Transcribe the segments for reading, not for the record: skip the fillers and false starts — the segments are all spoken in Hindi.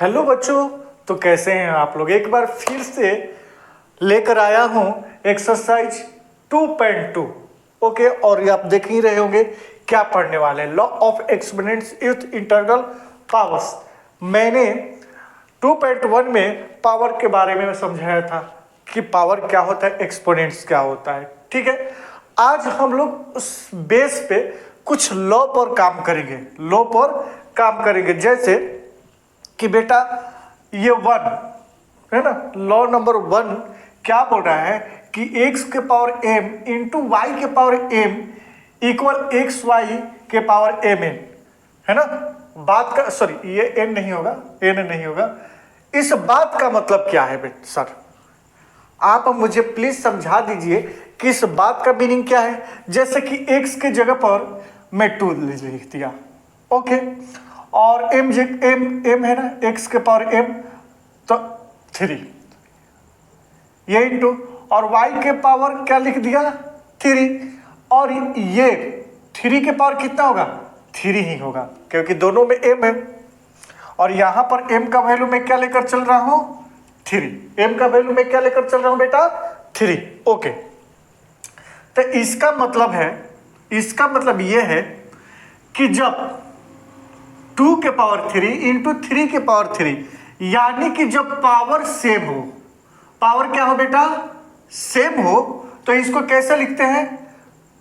हेलो बच्चों, तो कैसे हैं आप लोग। एक बार फिर से लेकर आया हूं एक्सरसाइज 2.2। ओके, और ये आप देख ही रहे होंगे क्या पढ़ने वाले हैं, law of exponents with internal powers. मैंने 2.1 में पावर के बारे में समझाया था कि पावर क्या होता है, एक्सपोनेंट्स क्या होता है। ठीक है, आज हम लोग उस बेस पे कुछ लॉ पर काम करेंगे, जैसे कि बेटा ये 1 है ना, लॉ नंबर 1 क्या बोल रहा है कि x के पावर m इंटू वाई के power m equal x y के पावर m n है ना। बात का सॉरी, ये n नहीं होगा, n नहीं होगा। इस बात का मतलब क्या है बेटा सर, आप मुझे प्लीज समझा दीजिए कि इस बात का मीनिंग क्या है। जैसे कि x के जगह पर मैं 2 लिख दिया, ओके, और m है ना, x के पावर m तो 3, ये इंटू, और y के पावर क्या लिख दिया 3, और ये 3 के पावर कितना होगा 3 ही होगा, क्योंकि दोनों में m है। और यहां पर m का वैल्यू मैं क्या लेकर चल रहा हूं 3, m का वैल्यू मैं क्या लेकर चल रहा हूं बेटा 3। ओके, तो इसका मतलब ये है कि जब 2 के पावर 3 इंटू 3 के पावर 3, यानी कि जब पावर सेम हो, पावर क्या हो बेटा सेम हो, तो इसको कैसे लिखते हैं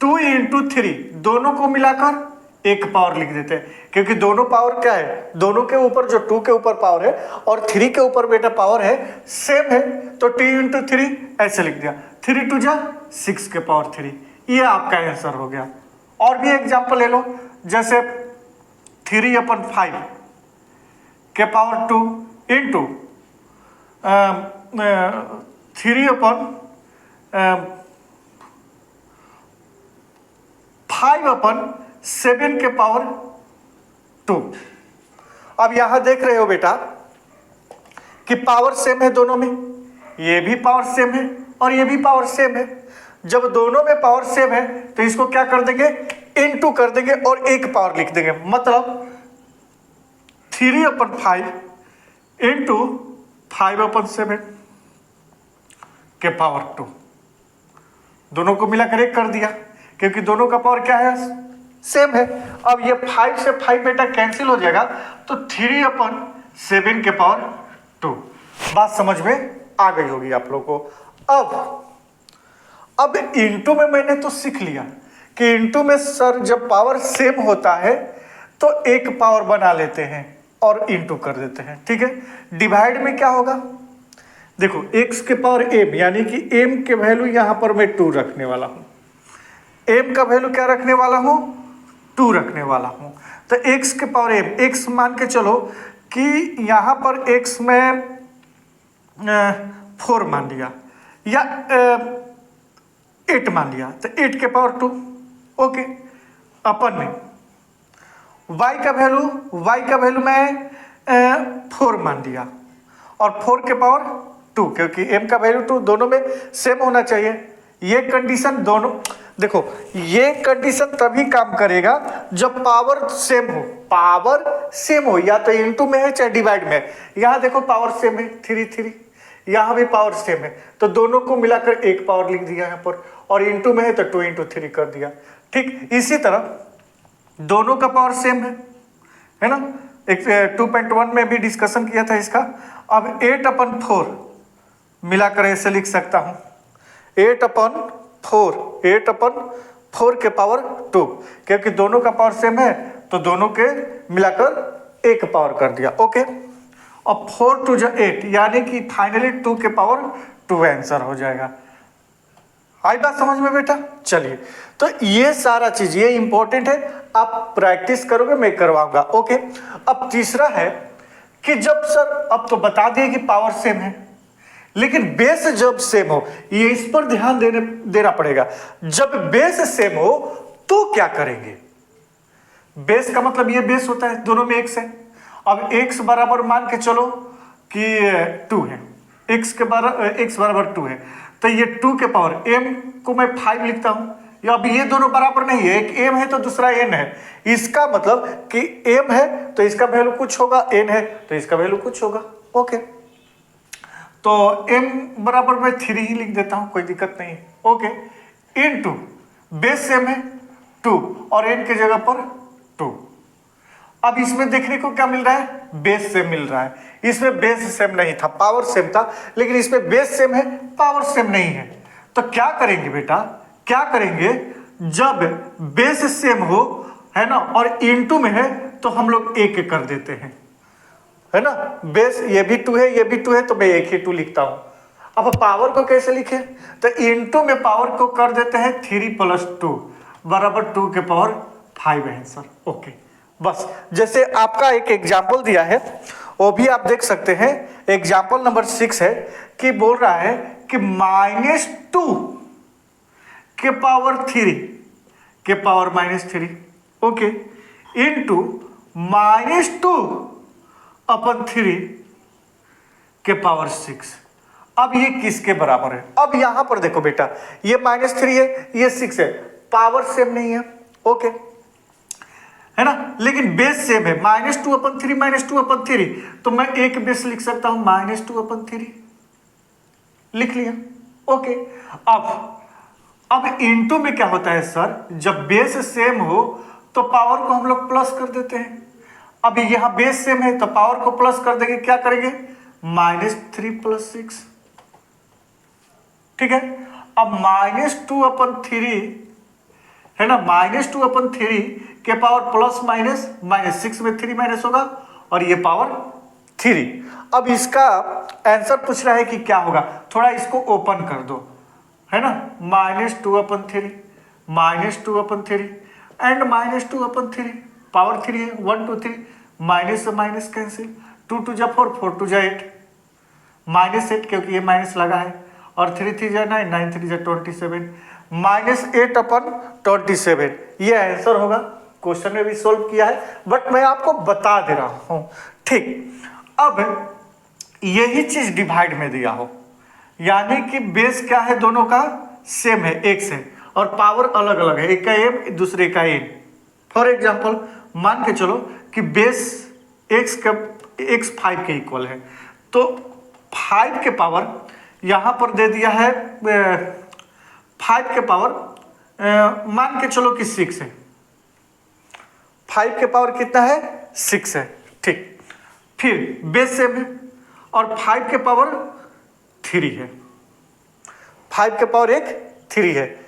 2 इंटू 3, दोनों को मिलाकर एक पावर लिख देते हैं, क्योंकि दोनों पावर क्या है, दोनों के ऊपर जो 2 के ऊपर पावर है और 3 के ऊपर बेटा पावर है सेम है, तो 2 इंटू 3 ऐसे लिख दिया, 3 टू जा 6 के पावर 3, ये आपका आंसर हो गया। और भी एग्जाम्पल ले लो, जैसे 3/5 के पावर 2 इंटू 3/5/7 के पावर 2। अब यहां देख रहे हो बेटा कि पावर सेम है दोनों में, ये भी पावर सेम है और ये भी पावर सेम है। जब दोनों में पावर सेम है तो इसको क्या कर देंगे इनटू कर देंगे और एक पावर लिख देंगे, मतलब 3/5 इंटू 5/7 के पावर 2, दोनों को मिलाकर एक कर दिया, क्योंकि दोनों का पावर क्या है सेम है। अब ये 5 से 5 बेटा कैंसिल हो जाएगा, तो 3/7 के पावर 2। बात समझ में आ गई होगी आप लोगों को। अब इंटू में मैंने तो सीख लिया कि इंटू में सर जब पावर सेम होता है तो एक पावर बना लेते हैं और इंटू कर देते हैं, ठीक है। डिवाइड में क्या होगा, देखो x के पावर m, यानी कि m के वैल्यू यहां पर मैं 2 रखने वाला हूं, m का वैल्यू क्या रखने वाला हूं 2 रखने वाला हूं। तो x के पावर m, x मान के चलो कि यहां पर x में 4 मान लिया या 8 मान लिया, तो 8 के पावर 2, ओके। अपन में y का वैल्यू मैं 4 मान लिया और 4 के पावर 2, क्योंकि m का वैल्यू 2, दोनों में सेम होना चाहिए। ये कंडीशन दोनों, देखो ये कंडीशन तभी काम करेगा जब पावर सेम हो, या तो इनटू में है चाहे डिवाइड में है। यहां देखो पावर सेम है 3, यहां भी पावर सेम है, तो दोनों को मिलाकर एक पावर लिख दिया यहां पर, और इनटू में है तो 2 इंटू 3 कर दिया, ठीक। इसी तरह दोनों का पावर सेम है ना, 2.1 में भी डिस्कशन किया था इसका। अब 8/4 मिलाकर ऐसे लिख सकता हूं 8/4 के पावर 2, क्योंकि दोनों का पावर सेम है तो दोनों के मिलाकर एक पावर कर दिया, ओके। अब 4 टू 8, यानी कि फाइनली 2 के पावर 2 आंसर हो जाएगा। आई बात समझ में बेटा। चलिए, तो ये सारा चीज ये इंपॉर्टेंट है, आप प्रैक्टिस करोगे मैं करवाऊंगा, ओके। अब तीसरा है कि जब सर, अब तो बता दिए कि पावर सेम है, लेकिन बेस जब सेम हो, ये इस पर ध्यान देना पड़ेगा। जब बेस सेम हो तो क्या करेंगे, बेस का मतलब ये बेस होता है दोनों में x है। अब x बराबर मान के चलो कि 2 है, x बराबर 2 है, तो ये 2 के पावर m को मैं 5 लिखता हूं, या अब ये दोनों बराबर नहीं है, एक m है तो दूसरा n है, इसका मतलब कि m है तो इसका वैल्यू कुछ होगा, n है तो इसका वैल्यू कुछ होगा। ओके, तो m बराबर मैं 3 ही लिख देता हूं, कोई दिक्कत नहीं है। ओके, इनटू बेस सेम है 2 और n की जगह पर 2। अब इसमें देखने को क्या मिल रहा है, बेस सेम मिल रहा है। इसमें बेस सेम नहीं था, पावर सेम था, लेकिन इसमें बेस सेम है, पावर सेम नहीं है। तो क्या करेंगे बेटा, क्या करेंगे, जब बेस सेम हो, है ना, और इनटू में है तो हम लोग एक एक कर देते हैं, है ना। बेस ये भी 2 है, ये भी 2 है, तो मैं एक ही 2 लिखता हूं। अब पावर को कैसे लिखे, तो इनटू में पावर को कर देते हैं 3 + 2 बराबर 2 के पावर 5 आंसर। ओके, बस जैसे आपका एक एग्जाम्पल दिया है वो भी आप देख सकते हैं। एग्जाम्पल नंबर 6 है कि बोल रहा है कि -2 के पावर 3 के पावर -3, ओके, इनटू -2 अपन 3 के पावर 6। अब ये किसके बराबर है, अब यहां पर देखो बेटा, ये -3 है, ये 6 है, पावर सेम नहीं है, ओके, है ना, लेकिन बेस सेम है, -2/3 -2/3, तो मैं एक बेस लिख सकता हूं, -2/3 लिख लिया। ओके, अब इनटू में क्या होता है सर, जब बेस सेम हो तो पावर को हम लोग प्लस कर देते हैं। अब यहां बेस सेम है तो पावर को प्लस कर देंगे, क्या करेंगे, -3 + 6, ठीक है। अब -2/3 है ना, -2/3 के पावर प्लस -6 में 3 माइनस होगा और ये पावर 3। अब इसका आंसर पूछ रहा है कि क्या होगा, थोड़ा इसको ओपन कर दो, है ना, -2/3 -2/3 एंड -2/3, पावर 3 है, 1 2 3, माइनस से माइनस कैंसिल, 2 2 जा 4, 4 2 जा 8, -8 क्योंकि ये माइनस लगा है, और 3 3 जा 9, 9 3 जा 27, -8/27 ये आंसर होगा। क्वेश्चन में भी सोल्व किया है, बट मैं आपको बता दे रहा हूं, ठीक। अब यही चीज डिवाइड में दिया हो, यानी कि बेस क्या है, दोनों का सेम है, x है, और पावर अलग अलग है, एक का m दूसरे का n। फॉर एग्जाम्पल मान के चलो कि बेस x का x 5 के इक्वल है, तो 5 के पावर यहां पर दे दिया है 5 के पावर मान के चलो कि 6 है, 5 के पावर कितना है, 6 है, ठीक। फिर बेस सेम है और 5 के पावर 3 है, 5 के पावर 3 है,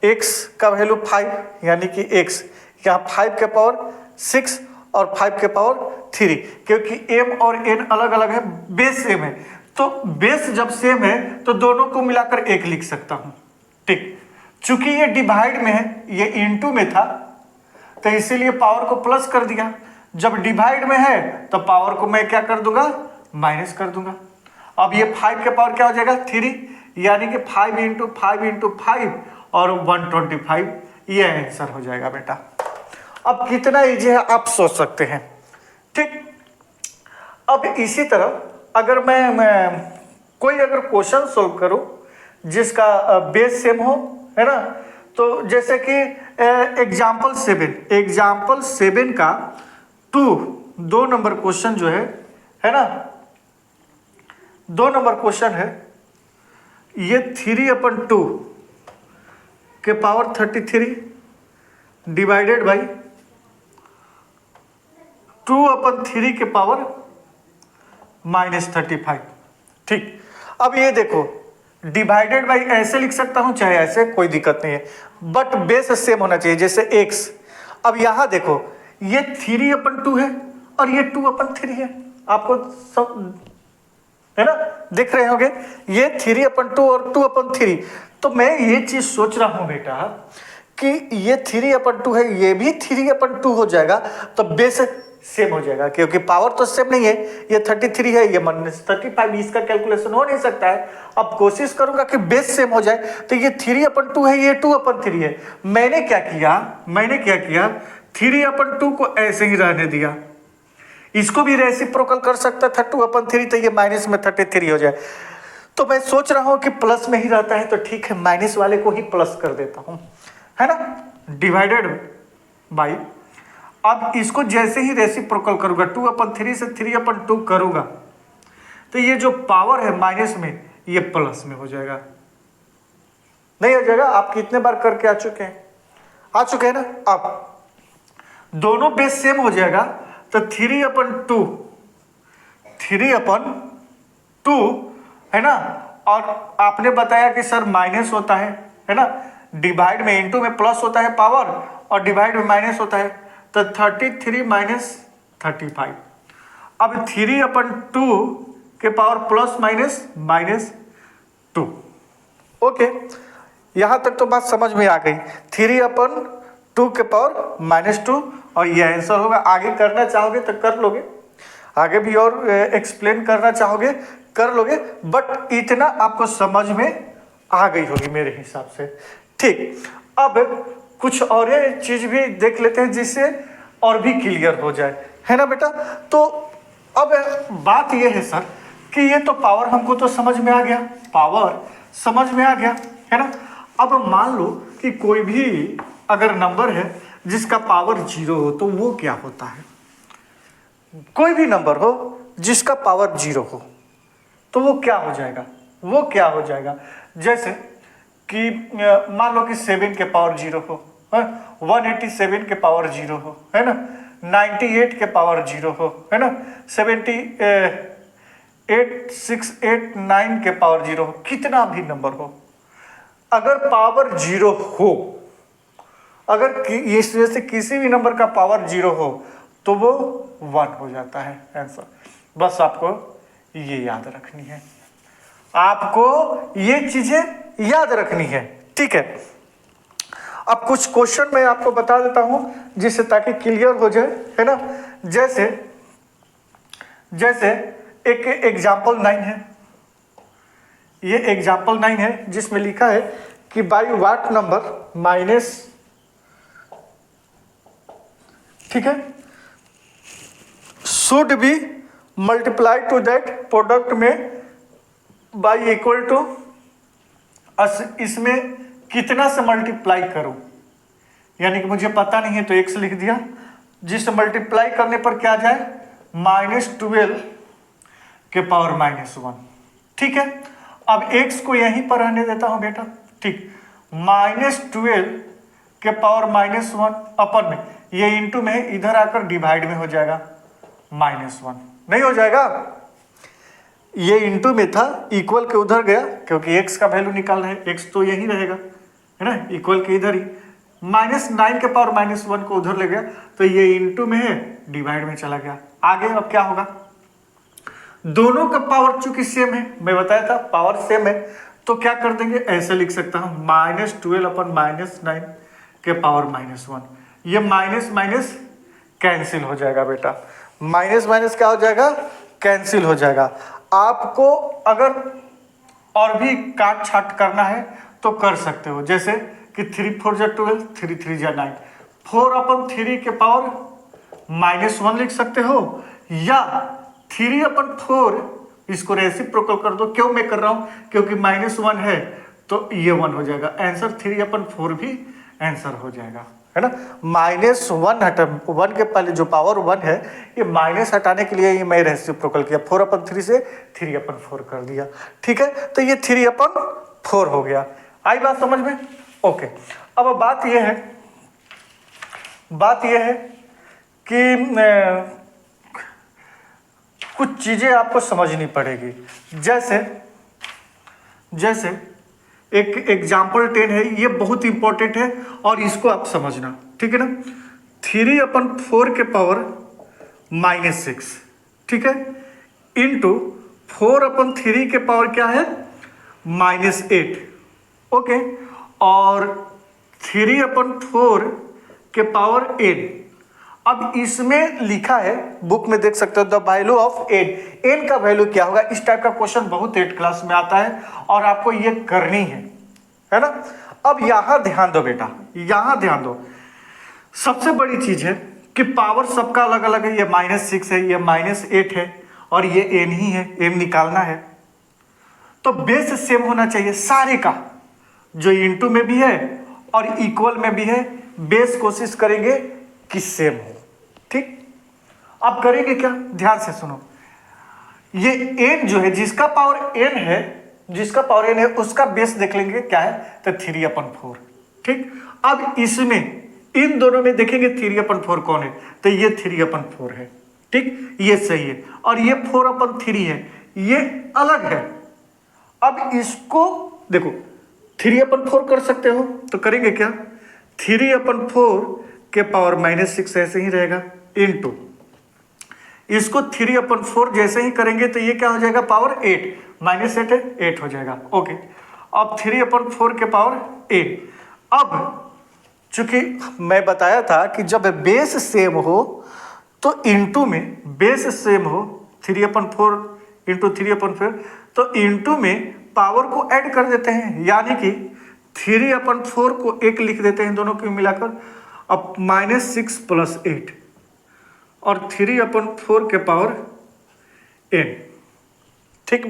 x का वैल्यू 5 यानी कि x, यहाँ 5 के पावर 6 और 5 के पावर 3, क्योंकि m और n अलग अलग है, बेस सेम है, तो बेस जब सेम है तो दोनों को मिलाकर 1 लिख सकता हूं, ठीक। चूंकि ये डिवाइड में है, ये इनटू में था, तो इसीलिए पावर को प्लस कर दिया। जब डिवाइड में है तो पावर को मैं क्या कर दूंगा, माइनस कर दूंगा। अब ये 5 के पावर क्या हो जाएगा, 3, यानी कि 5 × 5 × 5 और 125, ये आंसर हो जाएगा बेटा। अब कितना इजी है आप सोच सकते हैं, ठीक। अब इसी तरह अगर मैं कोई अगर क्वेश्चन सोल्व करूं जिसका बेस सेम हो, है ना, तो जैसे कि एग्जाम्पल 7 का 2 नंबर क्वेश्चन जो है ना, 2 नंबर क्वेश्चन है, ये 3/2 के पावर 33 डिवाइडेड बाई 2/3 के पावर -35, ठीक। अब ये देखो, डिवाइडेड बाई ऐसे लिख सकता हूं चाहे ऐसे, कोई दिक्कत नहीं है, बट बेस सेम होना चाहिए, जैसे x। अब यहां देखो, ये 3/2 है और ये 2/3 है, आपको सब है ना, दिख रहे होंगे, ये 3/2 और 2/3। तो मैं ये चीज सोच रहा हूं बेटा कि ये 3/2 है, ये भी 3/2 हो जाएगा, तो बेस सेम हो जाएगा, क्योंकि पावर तो सेम नहीं है, ये 33 है, ये -35, इसका कैलकुलेशन हो नहीं सकता है। अब कोशिश करूंगा कि बेस सेम हो जाए, तो ये 3/2 है, ये 2/3 है। मैंने क्या किया 3/2 को ऐसे ही रहने दिया, इसको भी रेसिप्रोकल कर सकता था 2/3, तो ये माइनस में 33 हो जाए। तो मैं सोच रहा हूं कि प्लस में ही रहता है, तो ठीक है, माइनस वाले को ही प्लस कर देता हूं, है ना, डिवाइडेड बाई, अब इसको जैसे ही रेसिप्रोकल करूंगा 2/3 से 3/2 करूंगा तो ये जो पावर है माइनस में ये प्लस में हो जाएगा, नहीं हो जाएगा? आप कितने बार करके आ चुके हैं? आ चुके हैं ना? अब दोनों बेस सेम हो जाएगा तो 3/2 है ना, और आपने बताया कि सर माइनस होता है ना, डिवाइड में इनटू में प्लस होता है पावर और डिवाइड में माइनस होता है, तो 33 माइनस 35। अब 3/2 के पावर प्लस माइनस 2। ओके, यहां तक तो बात समझ में आ गई। 3/2 के पावर -2 और ये आंसर होगा। आगे करना चाहोगे तो कर लोगे, आगे भी और एक्सप्लेन करना चाहोगे कर लोगे, बट इतना आपको समझ में आ गई होगी मेरे हिसाब से। ठीक, अब कुछ और चीज भी देख लेते हैं जिससे और भी क्लियर हो जाए, है ना बेटा? तो अब बात ये है सर कि ये तो पावर हमको तो समझ में आ गया, पावर समझ में आ गया, है ना? अब मान लो कि कोई भी अगर नंबर है जिसका पावर 0 हो तो वो क्या होता है? कोई भी नंबर हो जिसका पावर 0 हो तो वो क्या हो जाएगा? वो क्या हो जाएगा? जैसे कि मान लो कि 7 के पावर 0 हो, 187 के पावर 0 हो, है ना, 98 के पावर 0 हो, है ना, 78689 के पावर 0 हो, कितना भी नंबर हो, अगर पावर 0 हो, अगर इसमें से किसी भी नंबर का पावर 0 हो तो वो 1 हो जाता है आंसर। बस आपको ये याद रखनी है, आपको ये चीजें याद रखनी है, ठीक है? अब कुछ क्वेश्चन मैं आपको बता देता हूं जिससे ताकि क्लियर हो जाए, है ना? जैसे एक एग्जाम्पल 9 है, ये एग्जाम्पल 9 है जिसमें लिखा है कि बाई व्हाट नंबर माइनस, ठीक है, should be multiply two that product में बाई इक्वल टू, इसमें कितना से मल्टीप्लाई करूं, यानी कि मुझे पता नहीं है तो x लिख दिया, जिससे मल्टीप्लाई करने पर क्या जाए -12 के पावर -1, ठीक है? अब x को यहीं पर रहने देता हूं बेटा, ठीक, -12 के पावर -1 अपन में ये इंटू में है, इधर आकर डिवाइड में हो जाएगा -1, नहीं हो जाएगा? ये इंटू में था, इक्वल के उधर गया क्योंकि x का वैल्यू निकालना है, x तो यही रहेगा, है ना, इक्वल के इधर ही, -9 के पावर -1 को उधर ले गया तो ये इंटू में है, डिवाइड में चला गया। आगे अब क्या होगा? दोनों का पावर चूंकि सेम है, मैं बताया था पावर सेम है, तो क्या कर देंगे, ऐसे लिख सकता हूं -12/-9 के पावर -1, ये माइनस माइनस कैंसिल हो जाएगा बेटा, माइनस माइनस क्या हो जाएगा, कैंसिल हो जाएगा। आपको अगर और भी काट छाट करना है तो कर सकते हो, जैसे कि 3 4 जा 12, 3 3 जा 9, 4/3 के पावर -1 लिख सकते हो, या 3/4 इसको रेसिप्रोकल कर दो। क्यों मैं कर रहा हूं? क्योंकि -1 है तो ये 1 हो जाएगा, आंसर 3/4 भी आंसर हो जाएगा, है ना? -1 हटा, 1 के पहले जो पावर 1 है ये माइनस हटाने के लिए ये मैं रेसिप्रोकल किया, 4/3 से 3/4 कर दिया, ठीक है? तो ये 3/4 हो गया। आई बात समझ में? ओके, अब बात यह है कि कुछ चीजें आपको समझनी पड़ेगी, जैसे एक एग्जाम्पल 10 है, ये बहुत इंपॉर्टेंट है और इसको आप समझना, ठीक है ना? 3/4 के पावर -6, ठीक है, इंटू 4/3 के पावर क्या है, -8, ओके, और 3/4 के पावर n। अब इसमें लिखा है, बुक में देख सकते हो, द वैल्यू ऑफ n का वैल्यू क्या होगा। इस टाइप का क्वेश्चन बहुत 8 क्लास में आता है और आपको ये करनी है ना? अब यहां ध्यान दो बेटा, यहां ध्यान दो, सबसे बड़ी चीज है कि पावर सबका अलग अलग है, ये -6 है, ये -8 है और ये n ही है, n निकालना है तो बेस सेम होना चाहिए सारे का, जो इंटू में भी है और इक्वल में भी है, बेस कोशिश करेंगे कि सेम हो। ठीक, अब करेंगे क्या, ध्यान से सुनो। ये n जो है, जिसका पावर n है, जिसका पावर n है उसका बेस देख लेंगे क्या है, तो 3/4। ठीक, अब इसमें इन दोनों में देखेंगे 3/4 कौन है, तो ये 3/4 है। ठीक, ये सही है, और ये 4/3 है, ये अलग है। अब इसको देखो 3/4 कर सकते हो, तो करेंगे क्या, 3/4 के पावर -6 ऐसे ही रहेगा, इनटू इसको 3/4 जैसे ही करेंगे तो ये क्या हो जाएगा, पावर 8, -8 है, 8 हो जाएगा। ओके, अब 3/4 के पावर 8। अब चूंकि मैं बताया था कि जब बेस सेम हो तो इनटू में, बेस सेम हो 3/4 इंटू 3/4, तो इनटू में पावर को ऐड कर देते हैं, यानी कि 3/4 को 1 लिख देते हैं दोनों को मिलाकर। अब -6 + 8 और 3/4 के पावर n। ठीक,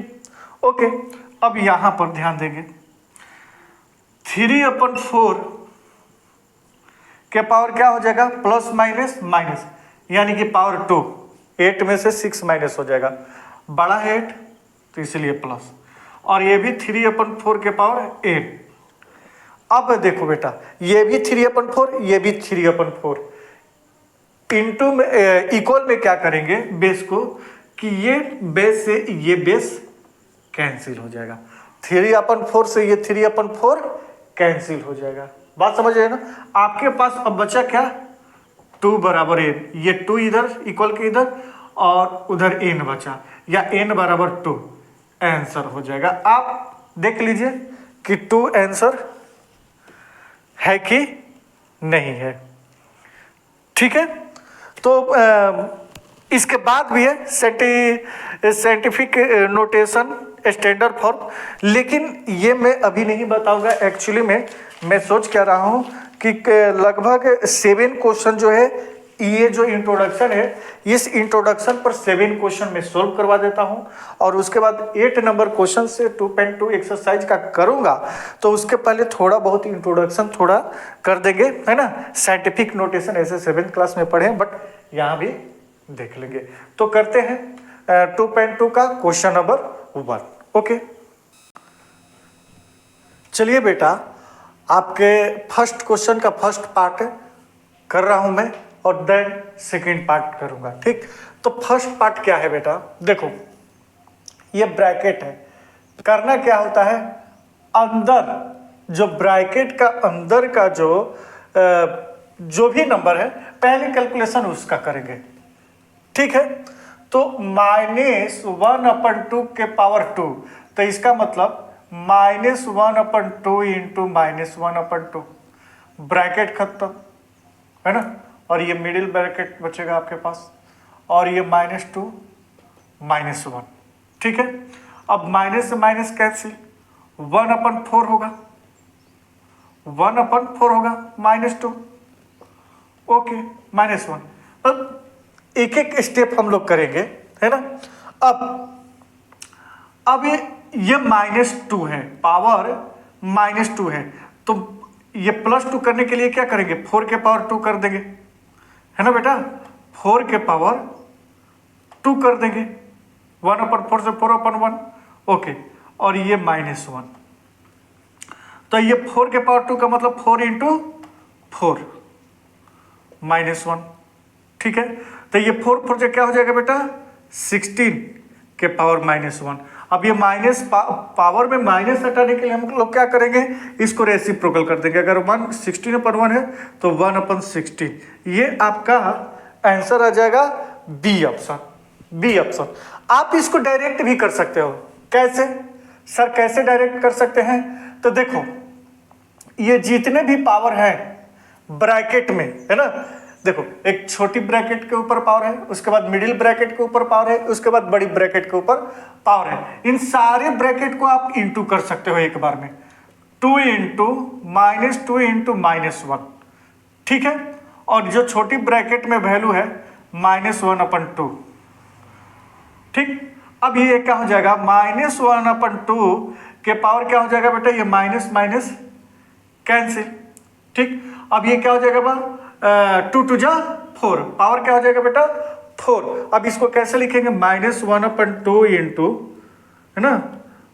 ओके, अब यहां पर ध्यान देंगे, 3/4 के पावर क्या हो जाएगा, प्लस माइनस माइनस, यानी कि पावर 2, 8 में से 6 माइनस हो जाएगा, बड़ा है 8 तो इसलिए प्लस, और ये भी 3/4 के पावर 8। अब देखो बेटा, ये भी 3/4, ये भी 3/4, इंटू में इक्वल में क्या करेंगे बेस को, कि ये बेस से ये बेस कैंसिल हो जाएगा, 3/4 से ये 3/4 कैंसिल हो जाएगा। बात समझ रहे ना, आपके पास अब बचा क्या, 2 बराबर n, ये 2 इधर इक्वल के इधर, और उधर n बचा, या n बराबर 2 आंसर हो जाएगा। आप देख लीजिए कि 2 आंसर है कि नहीं है। ठीक है, तो इसके बाद भी है साइंटिफिक नोटेशन, स्टैंडर्ड फॉर्म, लेकिन ये मैं अभी नहीं बताऊंगा। एक्चुअली में मैं सोच क्या रहा हूँ कि लगभग 7 क्वेश्चन जो है, ये जो इंट्रोडक्शन है, इस इंट्रोडक्शन पर 7 क्वेश्चन मैं सोल्व करवा देता हूँ, और उसके बाद 8 नंबर क्वेश्चन से 2.2 एक्सरसाइज का करूँगा। तो उसके पहले थोड़ा बहुत इंट्रोडक्शन थोड़ा कर देंगे, है ना। साइंटिफिक नोटेशन ऐसे 7th क्लास में पढ़े, बट यहाँ भी देख लेंगे। तो करते हैं 2.2 का क्वेश्चन नंबर 1। ओके, चलिए बेटा, आपके फर्स्ट क्वेश्चन का फर्स्ट पार्ट कर रहा हूं मैं, और देन सेकंड पार्ट करूंगा। ठीक, तो फर्स्ट पार्ट क्या है बेटा, देखो ये ब्रैकेट है। करना क्या होता है, अंदर जो ब्रैकेट का अंदर का जो भी नंबर है, पहले कैलकुलेशन उसका करेंगे। ठीक है, तो -1/2 के पावर 2, तो इसका मतलब -1/2 इंटू -1/2, ब्रैकेट खत्म, है ना, और ये मिडिल ब्रैकेट बचेगा आपके पास, और ये -2 -1। ठीक है, अब माइनस से माइनस कैंसिल, 1/4 होगा, 1/4 होगा, -2, ओके, -1। अब एक एक स्टेप हम लोग करेंगे, है ना। अब ये -2 है, पावर -2 है, तो ये +2 करने के लिए क्या करेंगे, 4 के पावर 2 कर देंगे, है ना बेटा, 4 के पावर 2 कर देंगे, 1/4 से 4/1, ओके, और ये -1, तो ये 4 के पावर 2 का मतलब 4 इंटू 4 -1। ठीक है, तो ये 4 से क्या हो जाएगा बेटा, 16 के पावर -1। अब ये माइनस पावर में माइनस हटाने के लिए हम लोग क्या करेंगे, इसको रेसिप्रोकल कर देंगे। अगर 16/1 है तो 1/16, ये आपका आंसर आ जाएगा बी ऑप्शन, बी ऑप्शन। आप इसको डायरेक्ट भी कर सकते हो। कैसे सर, कैसे डायरेक्ट कर सकते हैं, तो देखो ये जितने भी पावर है ब्रैकेट में, है ना, देखो एक छोटी ब्रैकेट के ऊपर पावर है, उसके बाद मिडिल ब्रैकेट के ऊपर पावर है, उसके बाद बड़ी ब्रैकेट के ऊपर पावर है। इन सारे ब्रैकेट को आप इंटू कर सकते हो एक बार में, 2 इंटू -2 इंटू -1। ठीक है, और जो छोटी ब्रैकेट में वैल्यू है -1/2। ठीक, अब ये क्या हो जाएगा, -1/2 के पावर क्या हो जाएगा बेटा, ये माइनस माइनस कैंसिल, ठीक, अब ये क्या हो जाएगा बा 2 टू जा 4, पावर क्या हो जाएगा बेटा 4। अब इसको कैसे लिखेंगे, -1/2 इंटू, है ना,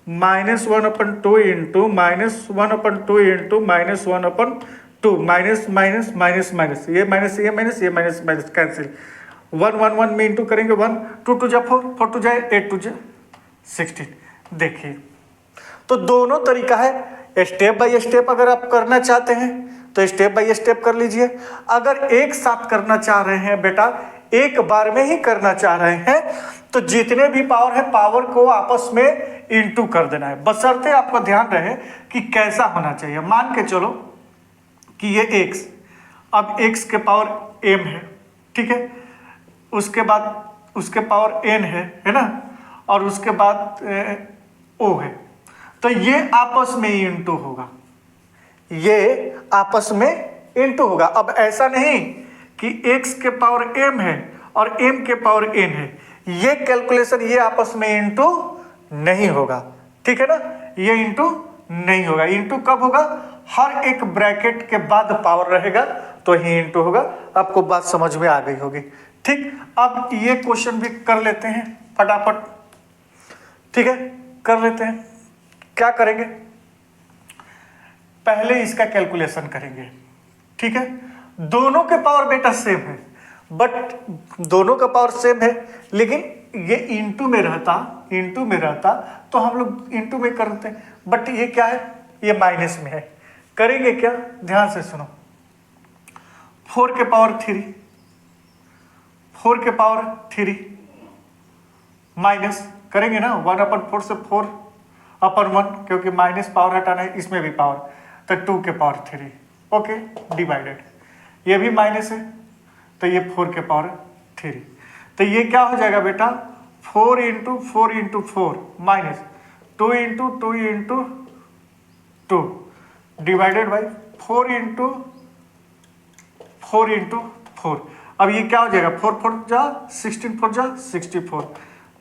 -1/2 into -1/2 into -1/2, minus minus minus minus, ये माइनस ये माइनस ये माइनस माइनस कैंसिल, 1 1 1 में इंटू करेंगे 1, 2 टू जा 4, 4 टू जा 8 टू जा 16। देखिए तो दोनों तरीका है, स्टेप बाय स्टेप अगर आप करना चाहते हैं तो स्टेप बाय स्टेप कर लीजिए, अगर एक साथ करना चाह रहे हैं बेटा, एक बार में ही करना चाह रहे हैं, तो जितने भी पावर है पावर को आपस में इंटू कर देना है, बशर्ते आपका ध्यान रहे कि कैसा होना चाहिए। मान के चलो कि ये x, अब x के पावर m है, ठीक है, उसके बाद उसके पावर n है ना, और उसके बाद o है, तो ये आपस में ही इंटू होगा, ये आपस में इंटू होगा। अब ऐसा नहीं कि x के पावर m है और m के पावर n है, ये कैलकुलेशन ये आपस में इंटू नहीं होगा, ठीक है ना, ये इंटू नहीं होगा। इंटू कब होगा, हर एक ब्रैकेट के बाद पावर रहेगा तो ही इंटू होगा। आपको बात समझ में आ गई होगी, ठीक। अब ये क्वेश्चन भी कर लेते हैं फटाफट, ठीक है, कर लेते हैं। क्या करेंगे, पहले इसका कैलकुलेशन करेंगे, ठीक है। दोनों के पावर बेटा सेम है, बट दोनों का पावर सेम है, लेकिन ये इंटू में रहता तो हम लोग इंटू में करते हैं, बट ये क्या है, ये माइनस में है। करेंगे क्या, ध्यान से सुनो, 4 के पावर 3, 4 के पावर 3 माइनस करेंगे ना, 1/4 से 4/1, क्योंकि माइनस पावर हटाना है, इसमें भी पावर, तो 2 के पावर 3, ओके, डिवाइडेड, ये भी माइनस है तो ये 4 के पावर 3, तो ये क्या हो जाएगा बेटा 4 into 4 into 4 minus 2 into 2 into 2 divided by 4 into 4 into 4। अब ये क्या हो जाएगा, 4 4 जा 16, 4 जा 64,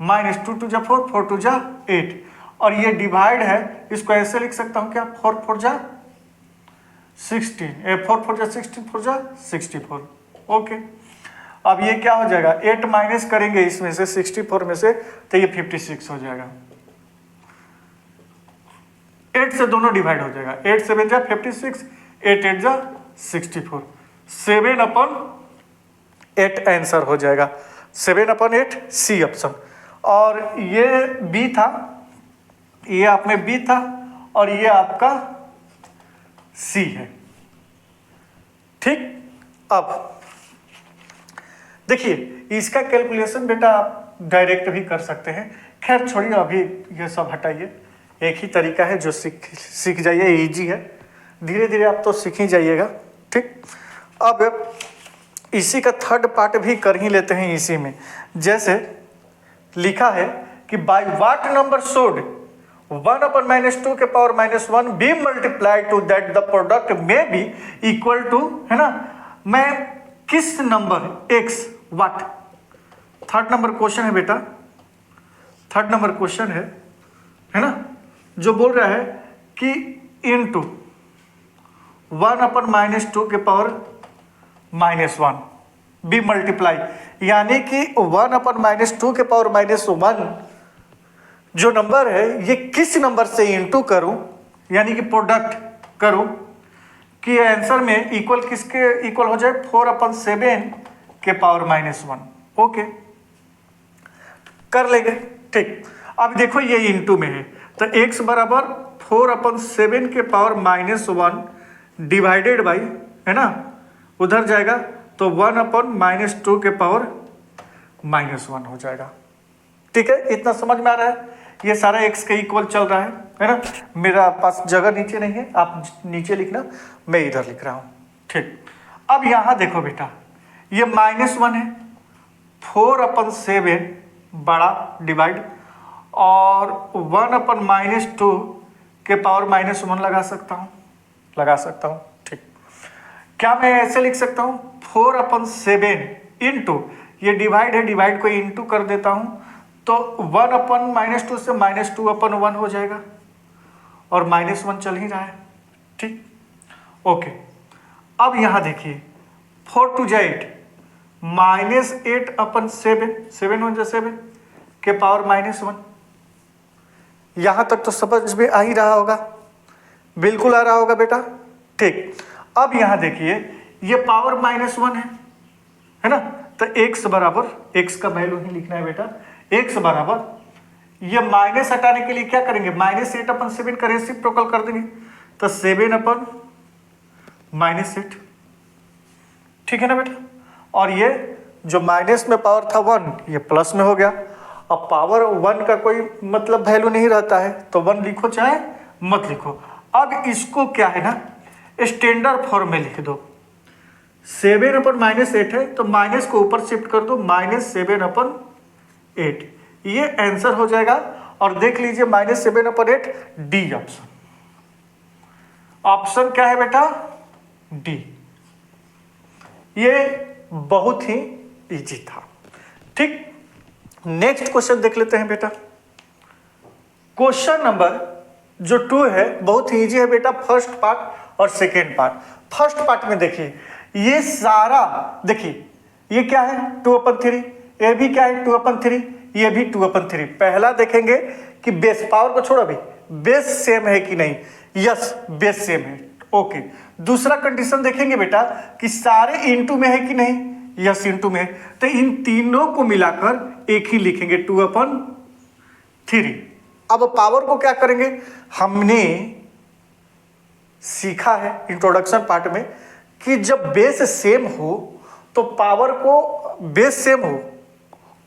माइनस 2 2 जा 4, 4 2 जा 8, और ये डिवाइड है, इसको ऐसे लिख सकता हूँ क्या, 4 4 जा 16, 4 4 जा 16, 4 जा 64, ओके। अब ये क्या हो जाएगा, 8 माइनस करेंगे इसमें से 64 में से, तो ये 56 हो जाएगा। 8 से दोनों डिवाइड हो जाएगा, 8 7 जा 56, 8 8 जा 64, 7/8 आंसर हो जाएगा, 7/8 सी ऑप्शन। और ये बी था, ये आप में बी था, और ये आपका सी है, ठीक। अब देखिए इसका कैलकुलेशन बेटा आप डायरेक्ट भी कर सकते हैं, खैर छोड़िए अभी ये सब हटाइए, एक ही तरीका है जो सीख जाइए, इजी है, धीरे धीरे आप तो सीख ही जाइएगा, ठीक। अब इसी का थर्ड पार्ट भी कर ही लेते हैं इसी में, जैसे लिखा है कि बाय व्हाट नंबर शुड 1/-2 के power -1 be multiplied to that the product में बी इक्वल टू, है ना, मैं किस number x what, third number question है बेटा, थर्ड नंबर क्वेश्चन है ना, जो बोल रहा है कि इनटू 1/-2 के पावर -1 बी मल्टीप्लाई, यानी कि 1/-2 के पावर -1 जो नंबर है ये किस नंबर से इंटू करूं, यानी कि प्रोडक्ट करूं कि आंसर में इक्वल किसके इक्वल हो जाए, 4/7 के पावर -1, ओके, कर लेंगे, ठीक। अब देखो ये इंटू में है, तो x बराबर 4/7 के पावर -1 डिवाइडेड बाई, है ना, उधर जाएगा तो 1/-2 के पावर -1 हो जाएगा, ठीक है। इतना समझ में आ रहा है, ये सारा x के इक्वल चल रहा है ना, मेरा पास जगह नीचे नहीं है, आप नीचे लिखना, मैं इधर लिख रहा हूँ, ठीक। अब यहाँ देखो बेटा, ये -1 है, 4/7 बड़ा डिवाइड, और 1/-2 के पावर -1 लगा सकता हूँ, ठीक। क्या मैं ऐसे लिख सकता हूँ, 4/7 इंटू, ये डिवाइड है, डिवाइड को इंटू कर देता हूँ, तो 1/-2 से -2/1 हो जाएगा, और -1 चल ही रहा है, ठीक, ओके। अब यहाँ देखिए 4 टू 8 -8/7, 7 1 7 के पावर -1। यहाँ तक तो समझ में आ ही रहा होगा, बिल्कुल आ रहा होगा बेटा। ठीक, अब यहाँ देखिए ये पावर -1 है ना, तो x बराबर, x का वैल्यू ही लिखना है बेटा, x बराबर, ये माइनस हटाने के लिए क्या करेंगे, -8/7 का रेसिप्रोकल कर देंगे, तो 7/-8, ठीक है ना बेटा। और ये जो माइनस में पावर था 1, ये प्लस में हो गया। अब पावर 1 का कोई मतलब वैल्यू नहीं रहता है, तो 1 लिखो चाहे मत लिखो। अब इसको क्या है ना, स्टैंडर्ड फॉर्म में लिख दो। 7/-8 है, तो माइनस को ऊपर शिफ्ट कर दो, -7/8, ये आंसर हो जाएगा। और देख लीजिए -7/8, डी ऑप्शन। ऑप्शन क्या है बेटा, डी। ये बहुत ही इजी था। ठीक, नेक्स्ट क्वेश्चन देख लेते हैं बेटा। क्वेश्चन नंबर जो 2 है बहुत ही इजी है बेटा, फर्स्ट पार्ट और सेकेंड पार्ट। फर्स्ट पार्ट में देखिए ये सारा, देखिए ये क्या है 2/3, ये भी क्या है 2/3, ये भी 2/3। पहला देखेंगे कि बेस, पावर को छोड़ो, अभी बेस सेम है कि नहीं, यस बेस सेम है, ओके। दूसरा कंडीशन देखेंगे बेटा कि सारे इनटू में है कि नहीं, यस इनटू में है, तो इन तीनों को मिलाकर एक ही लिखेंगे 2/3। अब पावर को क्या करेंगे, हमने सीखा है इंट्रोडक्शन पार्ट में कि जब बेस सेम हो तो पावर को, बेस सेम हो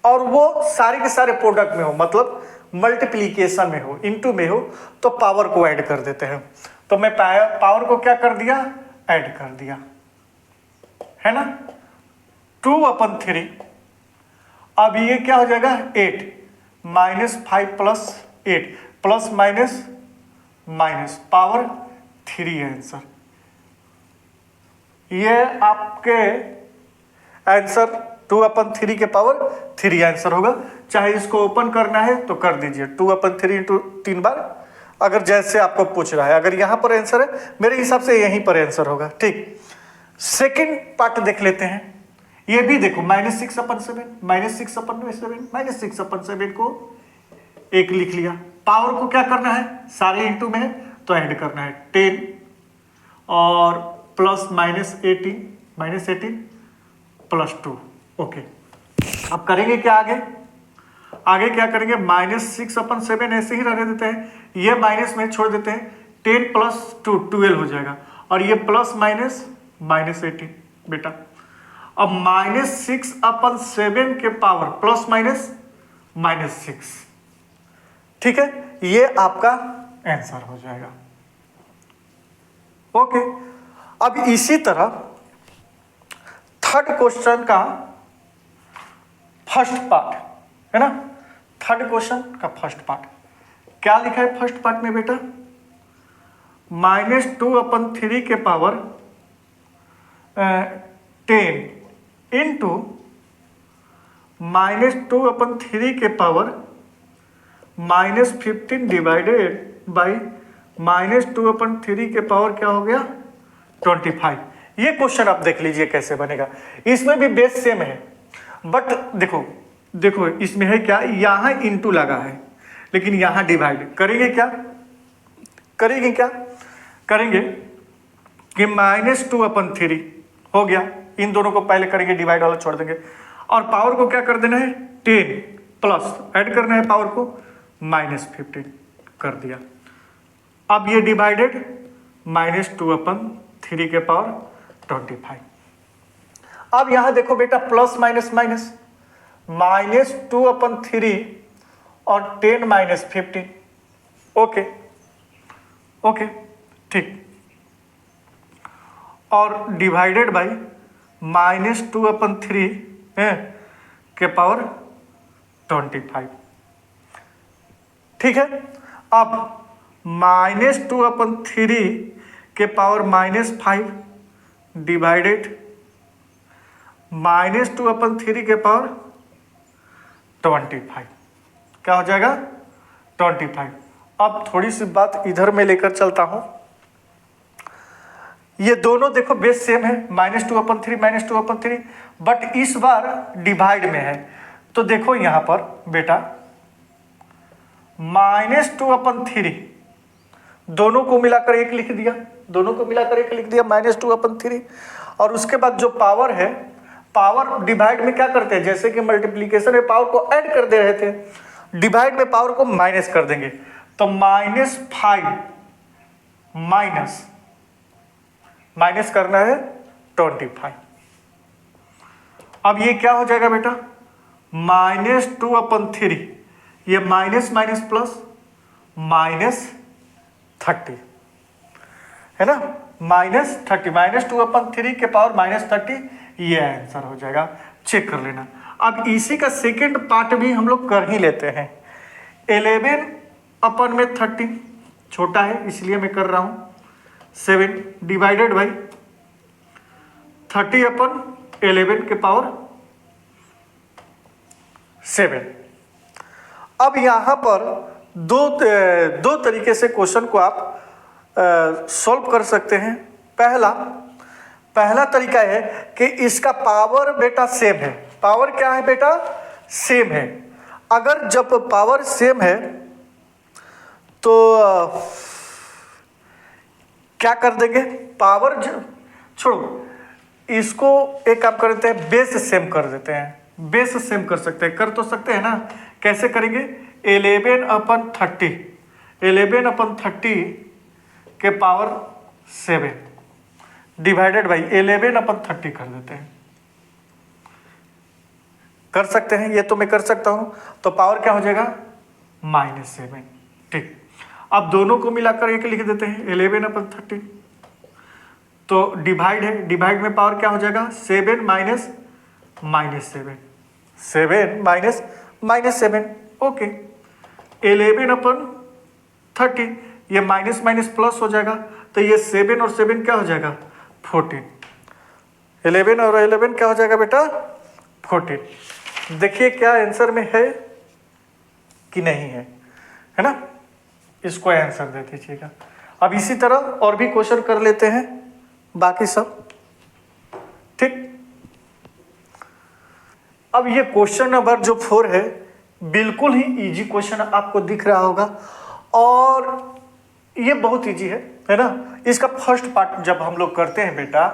और वो सारे के सारे प्रोडक्ट में हो, मतलब मल्टीप्लीकेशन में हो, इनटू में हो, तो पावर को ऐड कर देते हैं। तो मैं पावर को क्या कर दिया, ऐड कर दिया, है ना, 2/3। अब ये क्या हो जाएगा 8, -5 + 8, plus minus minus power 3 answer. ये आपके आंसर 2/3 के पावर 3 आंसर होगा। चाहे इसको ओपन करना है तो कर दीजिए, 2/3 इंटू 3 बार, अगर जैसे आपको पूछ रहा है। अगर यहाँ पर आंसर है, मेरे हिसाब से यहीं पर आंसर होगा। ठीक, सेकंड पार्ट देख लेते हैं। ये भी देखो -6/7, -6/7 को एक लिख लिया। पावर को क्या करना है, सारे इंटू में है तो ऐड करना है 10 और प्लस -18 प्लस 2, ओके। अब करेंगे क्या आगे, आगे क्या करेंगे, -6/7 ऐसे ही रहने देते हैं, ये माइनस में छोड़ देते हैं, 10 + 2 12 हो जाएगा, और ये प्लस माइनस -18 बेटा। अब -6/7 के पावर प्लस माइनस -6, ठीक है, ये आपका आंसर हो जाएगा, ओके। अब इसी तरह थर्ड क्वेश्चन का फर्स्ट पार्ट है ना, थर्ड क्वेश्चन का फर्स्ट पार्ट क्या लिखा है फर्स्ट पार्ट में बेटा, -2/3 के पावर 10 इंटू -2/3 के पावर -15 डिवाइडेड बाई -2/3 के पावर क्या हो गया 25। ये क्वेश्चन आप देख लीजिए कैसे बनेगा। इसमें भी बेस सेम है, बट देखो देखो इसमें है क्या, यहाँ इंटू लगा है लेकिन यहाँ डिवाइड करेंगे। क्या करेंगे, क्या करेंगे कि -2/3 हो गया, इन दोनों को पहले करेंगे, डिवाइड वाला छोड़ देंगे, और पावर को क्या कर देना है 10 प्लस ऐड करना है पावर को -15 कर दिया। अब ये डिवाइडेड -2/3 के पावर 25। अब यहां देखो बेटा प्लस माइनस माइनस, -2/3 और 10 -15, ओके ओके ठीक, और डिवाइडेड बाई -2/3 के पावर 25, ठीक है। अब -2/3 के पावर -5 डिवाइडेड -2/3 के पावर 25, क्या हो जाएगा 25। अब थोड़ी सी बात इधर में लेकर चलता हूं, ये दोनों देखो बेस सेम है, -2/3 -2/3, बट इस बार डिवाइड में है। तो देखो यहां पर बेटा -2/3 दोनों को मिलाकर एक लिख दिया, दोनों को मिलाकर एक लिख दिया -2/3। और उसके बाद जो पावर है, पावर डिवाइड में क्या करते हैं, जैसे कि मल्टीप्लीकेशन में पावर को ऐड कर दे रहे थे, डिवाइड में पावर को माइनस कर देंगे। तो -5 माइनस करना है 25। अब ये क्या हो जाएगा बेटा, -2/3, ये माइनस माइनस प्लस -30 है ना, -30 -2/3 के पावर -30, ये आंसर हो जाएगा। चेक कर लेना। अब इसी का सेकेंड पार्ट भी हम लोग कर ही लेते हैं। 11/30 छोटा है इसलिए मैं कर रहा हूं 7 डिवाइडेड बाई 30/11 के पावर 7। अब यहां पर दो तरीके से क्वेश्चन को आप सॉल्व कर सकते हैं। पहला तरीका है कि इसका पावर बेटा सेम है। पावर क्या है बेटा, सेम है। अगर जब पावर सेम है तो क्या कर देंगे, पावर छोड़ो, इसको एक काम करते हैं, बेस सेम कर देते हैं। बेस सेम कर सकते हैं, कर तो सकते हैं ना। कैसे करेंगे, 11/30 के पावर 7 डिवाइडेड बाई 11/30 कर देते हैं। कर सकते हैं, ये तो मैं कर सकता हूं। तो पावर क्या हो जाएगा, -7। ठीक, अब दोनों को मिलाकर एक लिख देते हैं 11/30। तो डिवाइड है, डिवाइड में पावर क्या हो जाएगा, 7 माइनस -7, 7 माइनस -7। ओके, 11/30, ये माइनस माइनस प्लस हो जाएगा। तो ये 7 और 7 क्या हो जाएगा, 14। 11 और 11 क्या हो जाएगा बेटा, 14। देखिए क्या आंसर में है कि नहीं है, है ना। इसको आंसर दे दीजिएगा। अब इसी तरह और भी क्वेश्चन कर लेते हैं, बाकी सब ठीक। अब ये क्वेश्चन नंबर जो 4 है, बिल्कुल ही इजी क्वेश्चन आपको दिख रहा होगा, और ये बहुत इजी है ना। इसका फर्स्ट पार्ट जब हम लोग करते हैं बेटा,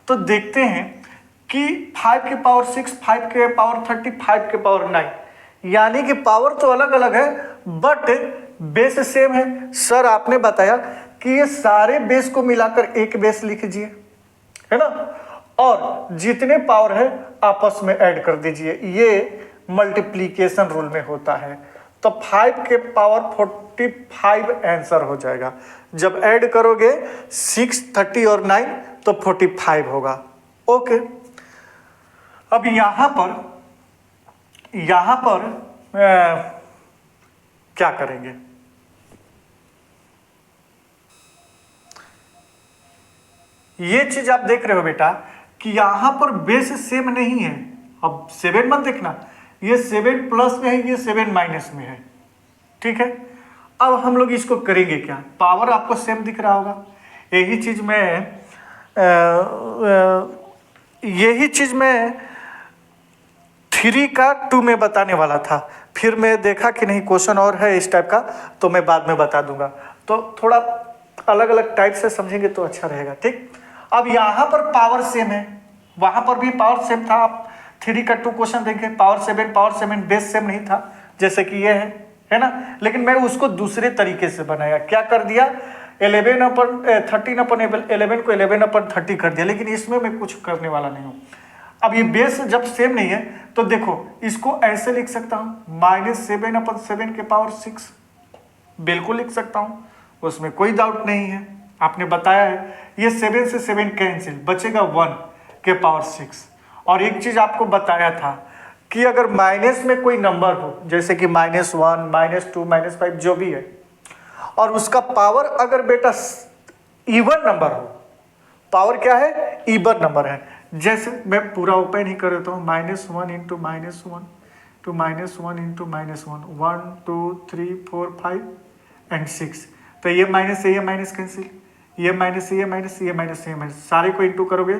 तो देखते हैं कि 5 के पावर 6, 5 के पावर 30, 5 के पावर 9, यानी कि पावर तो अलग अलग है बट बेस सेम है। सर आपने बताया कि ये सारे बेस को मिलाकर एक बेस लिख दीजिए, है ना, और जितने पावर है आपस में ऐड कर दीजिए। ये मल्टीप्लीकेशन रूल में होता है। तो 5 के पावर 45 आंसर हो जाएगा। जब ऐड करोगे 6, 30 और 9 तो 45 होगा। ओके, अब यहां पर क्या करेंगे, ये चीज आप देख रहे हो बेटा कि यहां पर बेस सेम नहीं है। अब 7 मत देखना, ये 7 प्लस में है, ये 7 माइनस में है। ठीक है, अब हम लोग इसको करेंगे क्या, पावर आपको सेम दिख रहा होगा। यही चीज मैं 3 का 2 में बताने वाला था, फिर मैं देखा कि नहीं क्वेश्चन और है इस टाइप का, तो मैं बाद में बता दूंगा। तो थोड़ा अलग अलग टाइप से समझेंगे तो अच्छा रहेगा। ठीक, अब यहाँ पर पावर सेम है, वहाँ पर भी पावर सेम था। आप 3 का 2 क्वेश्चन देखें, पावर 7 बेस सेम नहीं था जैसे कि ये है ना। लेकिन मैं उसको दूसरे तरीके से बनाया। क्या कर दिया, 13/11 को 11/30 कर दिया। लेकिन इसमें मैं कुछ करने वाला नहीं हूँ। अब ये बेस जब सेम नहीं है तो देखो इसको ऐसे लिख सकता हूँ, -7/7 के पावर 6 बिल्कुल लिख सकता हूँ, उसमें कोई डाउट नहीं है। आपने बताया है, ये 7 से 7 कैंसिल, बचेगा 1 के पावर 6। और एक चीज आपको बताया था कि अगर माइनस में कोई नंबर हो, जैसे कि -1, -2, -5 जो भी है, और उसका पावर अगर बेटा इवन नंबर हो, पावर क्या है, इवन नंबर है। जैसे मैं पूरा ओपन ही कर देता हूँ, -1 × -1 to -1 into -1, 1 2 3 4 5 and 6। तो ये माइनस से ये माइनस कैंसिल, ये माइनस ये माइनस ये माइनस ये माइनस, सारे को इंटू करोगे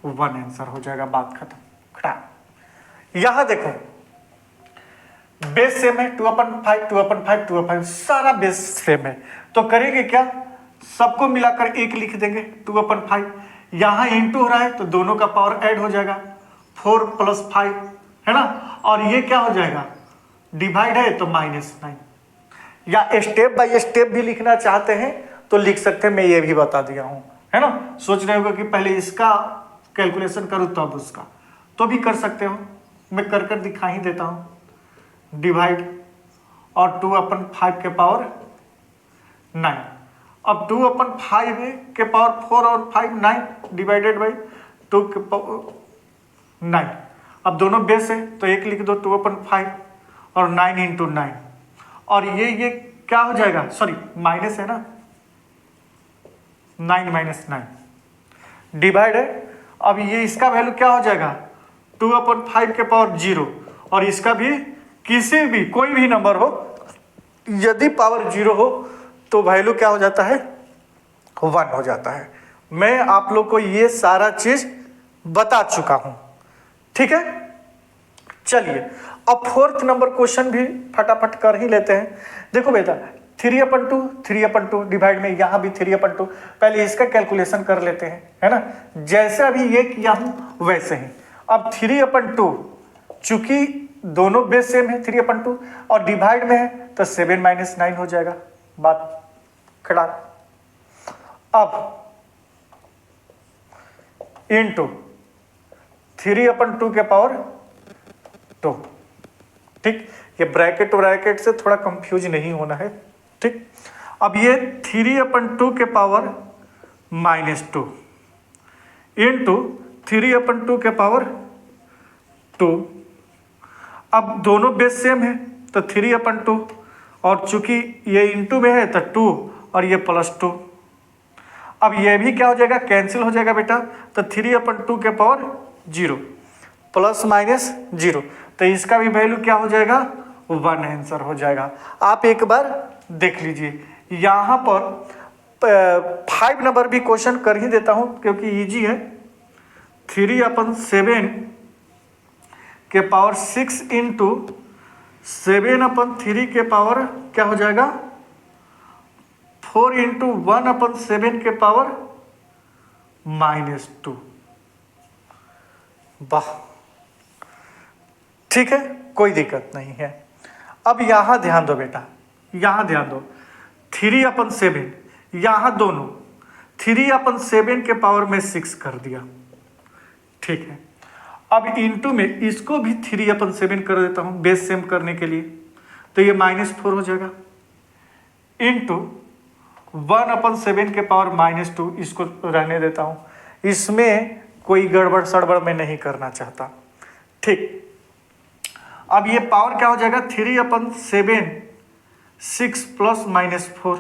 1 आंसर हो जाएगा, बात खत्म। खटा यहां देखो बेस सेम है, 2/5 2/5 2/5 सारा बेस सेम है, तो करेंगे क्या, सबको मिलाकर 1 लिख देंगे 2/5। यहां इंटू हो रहा है तो दोनों का पावर ऐड हो जाएगा 4 + 5 है ना, और ये क्या हो जाएगा, डिवाइड है तो -9। या स्टेप बाय स्टेप भी लिखना चाहते हैं तो लिख सकते हैं, मैं ये भी बता दिया हूं, है ना। सोच रहे होगा कि पहले इसका कैलकुलेशन करूं तब उसका, तो भी कर सकते हो, मैं कर दिखा ही देता हूं। डिवाइड और 2/5 के पावर 9, अब 2/5 के पावर 4 और 5 9 डिवाइडेड बाई 2 के पावर 9। अब दोनों बेस है तो 1 लिख दो 2/5 और 9 × 9, और ये क्या हो जाएगा, सॉरी माइनस है ना, 9 - 9 डिवाइड है। अब ये इसका वैल्यू क्या हो जाएगा, 2/5 के पावर 0, और इसका भी किसी भी कोई भी नंबर हो यदि पावर 0 हो तो वैल्यू क्या हो जाता है, 1 हो जाता है। मैं आप लोग को ये सारा चीज बता चुका हूं, ठीक है। चलिए अब 4th नंबर क्वेश्चन भी फटाफट कर ही लेते हैं। देखो बेटा 3/2 डिवाइड में यहाँ भी 3/2, पहले इसका कैलकुलेशन कर लेते हैं, है ना, जैसे अभी ये किया हूं वैसे ही। अब 3/2 चूंकि दोनों बेस सेम है 3/2 और डिवाइड में है तो 7 - 9 हो जाएगा, बात खड़ा। अब इंटू 3/2 के पावर 2, ठीक, ये ब्रैकेट से थोड़ा कंफ्यूज नहीं होना है, ठीक। अब ये 3/2 के पावर -2 इंटू 3/2 के पावर 2। अब दोनों बेस सेम है तो 3/2, और चूंकि ये इंटू में है तो 2 और ये +2। अब ये भी क्या हो जाएगा, कैंसिल हो जाएगा बेटा, तो 3/2 के पावर 0 ±0, तो इसका भी वैल्यू क्या हो जाएगा, 1 आंसर हो जाएगा। आप एक बार देख लीजिए, यहाँ पर 5 नंबर भी क्वेश्चन कर ही देता हूँ क्योंकि इजी है। 3/7 के पावर 6 इंटू 7/3 के पावर क्या हो जाएगा, 4 इंटू 1/7 के पावर -2। वाह, ठीक है, कोई दिक्कत नहीं है। अब यहां ध्यान दो बेटा, यहां ध्यान दो, 3/7 यहां दोनों 3/7 के पावर में 6 कर दिया, ठीक है। अब इंटू में इसको भी 3/7 कर देता हूं बेस सेम करने के लिए, तो ये -4 हो जाएगा, इंटू 1/7 के पावर -2, इसको रहने देता हूं, इसमें कोई गड़बड़ सड़बड़ मैं नहीं करना चाहता, ठीक। अब ये पावर क्या हो जाएगा, 3/7 6 + -4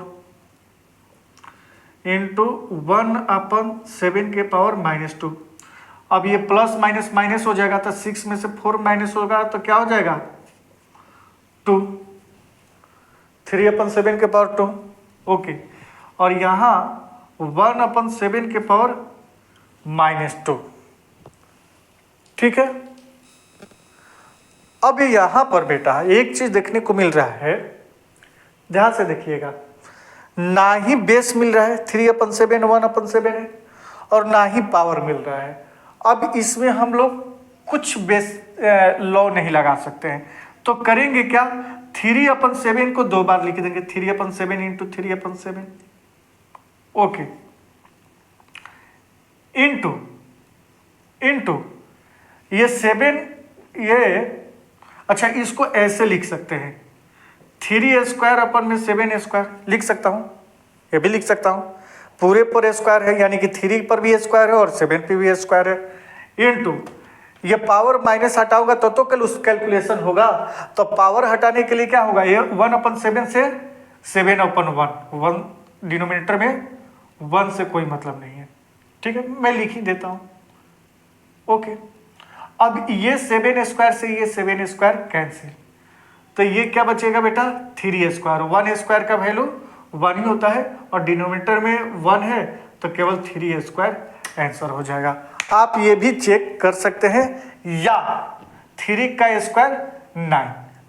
इंटू 1/7 के पावर -2। अब ये प्लस माइनस माइनस हो जाएगा तो 6 में से 4 माइनस होगा तो क्या हो जाएगा, 2। 3/7 के पावर 2, ओके, और यहाँ 1/7 के पावर -2, ठीक है। अब यहाँ पर बेटा एक चीज देखने को मिल रहा है, ध्यान से देखिएगा, ना ही बेस मिल रहा है 3/7 1/7 है, और ना ही पावर मिल रहा है। अब इसमें हम लोग कुछ बेस लॉ नहीं लगा सकते हैं, तो करेंगे क्या, 3/7 को 2 बार लिख देंगे, 3/7 इंटू 3/7, ओके, इंटू ये 7, ये अच्छा इसको ऐसे लिख सकते हैं, 3² लिख सकता हूं, ये भी लिख सकता हूं, पूरे पर स्क्वायर है यानी कि 3 पर भी स्क्वायर है और 7 पे भी स्क्वायर है, इंटू ये पावर माइनस हटाऊंगा तो कल उस कैलकुलेशन होगा, तो पावर हटाने के लिए क्या होगा, ये 1/7 से 7/1, 1 डिनोमिनेटर में 1 से कोई मतलब नहीं है, ठीक है, मैं लिख ही देता हूं, ओके। अब ये 7² से ये 7² कैंसिल, तो ये क्या बचेगा बेटा, 3², 1² का वैल्यू 1 ही होता है और डिनोमिनेटर में 1 है तो केवल 3a² आंसर हो जाएगा। आप ये भी चेक कर सकते हैं, या 3 का स्क्वायर 9,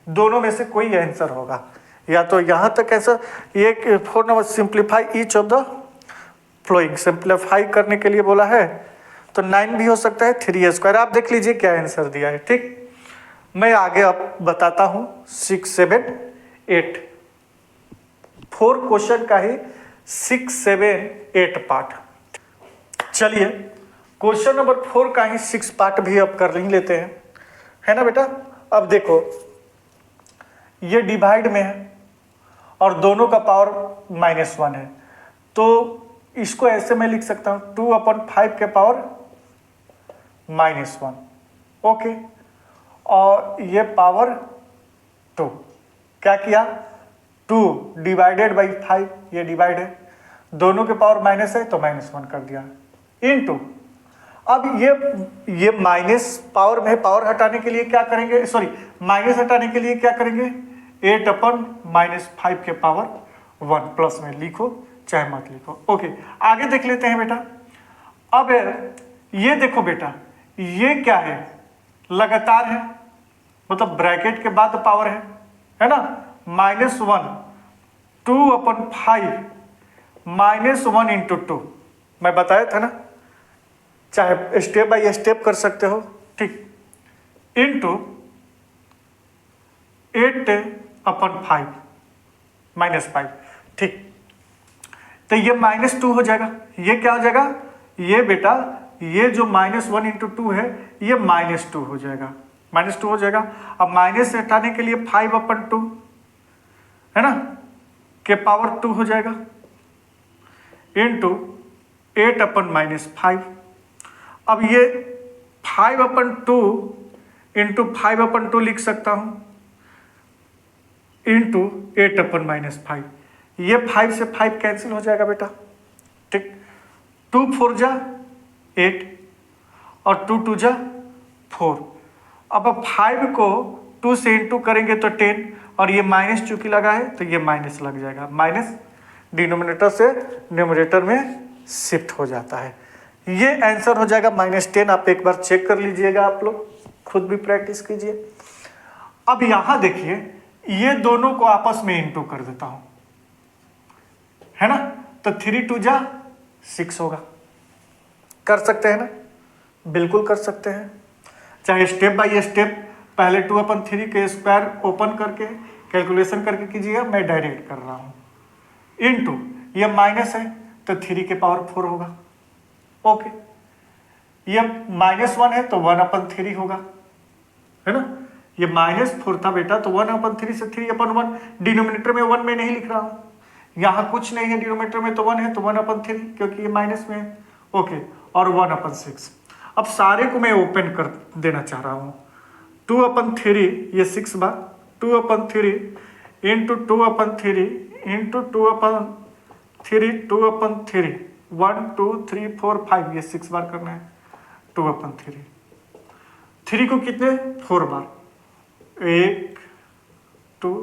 दोनों में से कोई आंसर होगा। या तो यहाँ तक आंसर, ये 4 number simplify each of the flowing, simplify करने के लिए बोला है, तो 9 भी हो सकता है, 3a²। आप देख लीजिए क्या आंसर दिया है। ठीक, मैं आगे अब बताता हूँ 6, 7, 8, 4 क्वेश्चन का ही 6, 7, 8 पार्ट। चलिए क्वेश्चन नंबर 4 का ही 6 पार्ट भी अब कर ही लेते हैं, है ना बेटा। अब देखो ये डिवाइड में है और दोनों का पावर -1 है, तो इसको ऐसे मैं लिख सकता हूँ 2/5 के पावर -1, ओके। और ये पावर 2, क्या किया, 2 डिवाइडेड बाई 5, ये डिवाइड है, दोनों के पावर माइनस है तो -1 कर दिया, इनटू। अब ये माइनस पावर में पावर हटाने के लिए क्या करेंगे, सॉरी माइनस हटाने के लिए क्या करेंगे, 8/-5 के पावर 1, प्लस में लिखो चाहे मत लिखो, ओके। आगे देख लेते हैं बेटा। अब ये देखो बेटा, ये क्या है, लगातार है, मतलब ब्रैकेट के बाद पावर है ना। -1, 2/5 -1 इंटू 2, मैं बताया था ना, चाहे स्टेप बाय स्टेप कर सकते हो, ठीक, इंटू 8/5 -5, ठीक। तो ये -2 हो जाएगा, ये क्या हो जाएगा, ये बेटा ये जो -1 इंटू 2 है ये -2 हो जाएगा, -2 हो जाएगा। अब माइनस से हटाने के लिए 5/2 है ना, के पावर 2 हो जाएगा, इंटू 8/-5। अब ये 5/2 इंटू 5/2 लिख सकता हूं, इंटू 8/-5। ये 5 से 5 कैंसिल हो जाएगा बेटा, ठीक। 2 4 जा 8 और 2 2 जा 4। अब 5 को 2 से इंटू करेंगे तो 10, और ये माइनस चूंकि लगा है तो ये माइनस लग जाएगा, माइनस डिनोमिनेटर से न्यूमरेटर में शिफ्ट हो जाता है। ये आंसर हो जाएगा -10। आप एक बार चेक कर लीजिएगा, आप लोग खुद भी प्रैक्टिस कीजिए। अब यहां देखिए, ये दोनों को आपस में इंटू कर देता हूं, है ना, तो 3 2 जा 6 होगा। कर सकते हैं ना, बिल्कुल कर सकते हैं, चाहे स्टेप बाय स्टेप पहले 2/3 के स्क्वायर ओपन करके कैलकुलेशन करके कीजिएगा, मैं डायरेक्ट कर रहा हूं, इनटू ये माइनस है तो 3 के पावर 4 होगा, ओके। ये -1 है तो 1/3 होगा, है ना। ये -4 था बेटा, तो 1/3 से 3/1, डिनोमिनेटर में 1 में नहीं लिख रहा हूं, यहाँ कुछ नहीं है डिनोमिनेटर में, तो 1 है तो 1/3, क्योंकि ये माइनस में है, ओके। और 1/6। अब सारे को मैं ओपन कर देना चाह रहा हूँ, 2/3 ये 6 बार, 2/3 इंटू 2/3 इंटू 2/3 2/3 1 2 3 4 5, ये 6 बार करना है, 2/3। 3 को कितने 4 बार, 1 2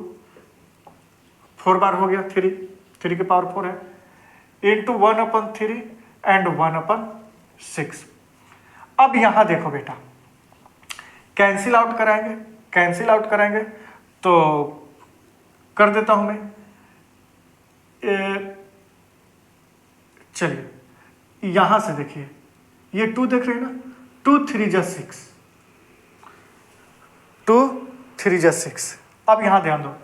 4 बार हो गया, 3 के पावर 4 है, इंटू 1/3 एंड 1/6। अब यहां देखो बेटा, कैंसिल आउट कराएंगे, कैंसिल आउट कराएंगे तो कर देता हूं मैं, चलिए यहां से देखिए, ये 2 देख रहे हैं ना, 2 3 जा 6, 2 3 जा 6। अब यहां ध्यान दो,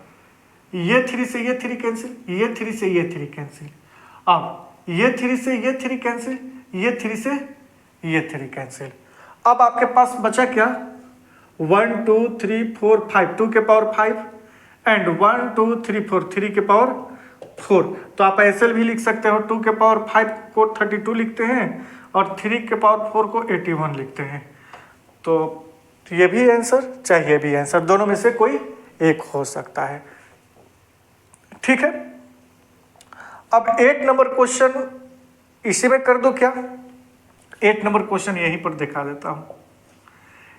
ये 3 से ये 3 कैंसिल, ये 3 से ये 3 कैंसिल, अब ये 3 से ये 3 कैंसिल, ये 3 से ये 3 कैंसिल। अब आपके पास बचा क्या, 1 2 3 4 5, 2 के पावर 5 एंड 1 2 3 4, 3 के पावर 4। तो आप ऐसे भी लिख सकते हो, 2 के पावर 5 को 32 लिखते हैं और 3 के पावर 4 को 81 लिखते हैं। तो ये भी आंसर, चाहे ये भी आंसर, दोनों में से कोई एक हो सकता है, ठीक है। अब 8 नंबर क्वेश्चन इसी में कर दो क्या, 8 नंबर क्वेश्चन यहीं पर दिखा देता हूं।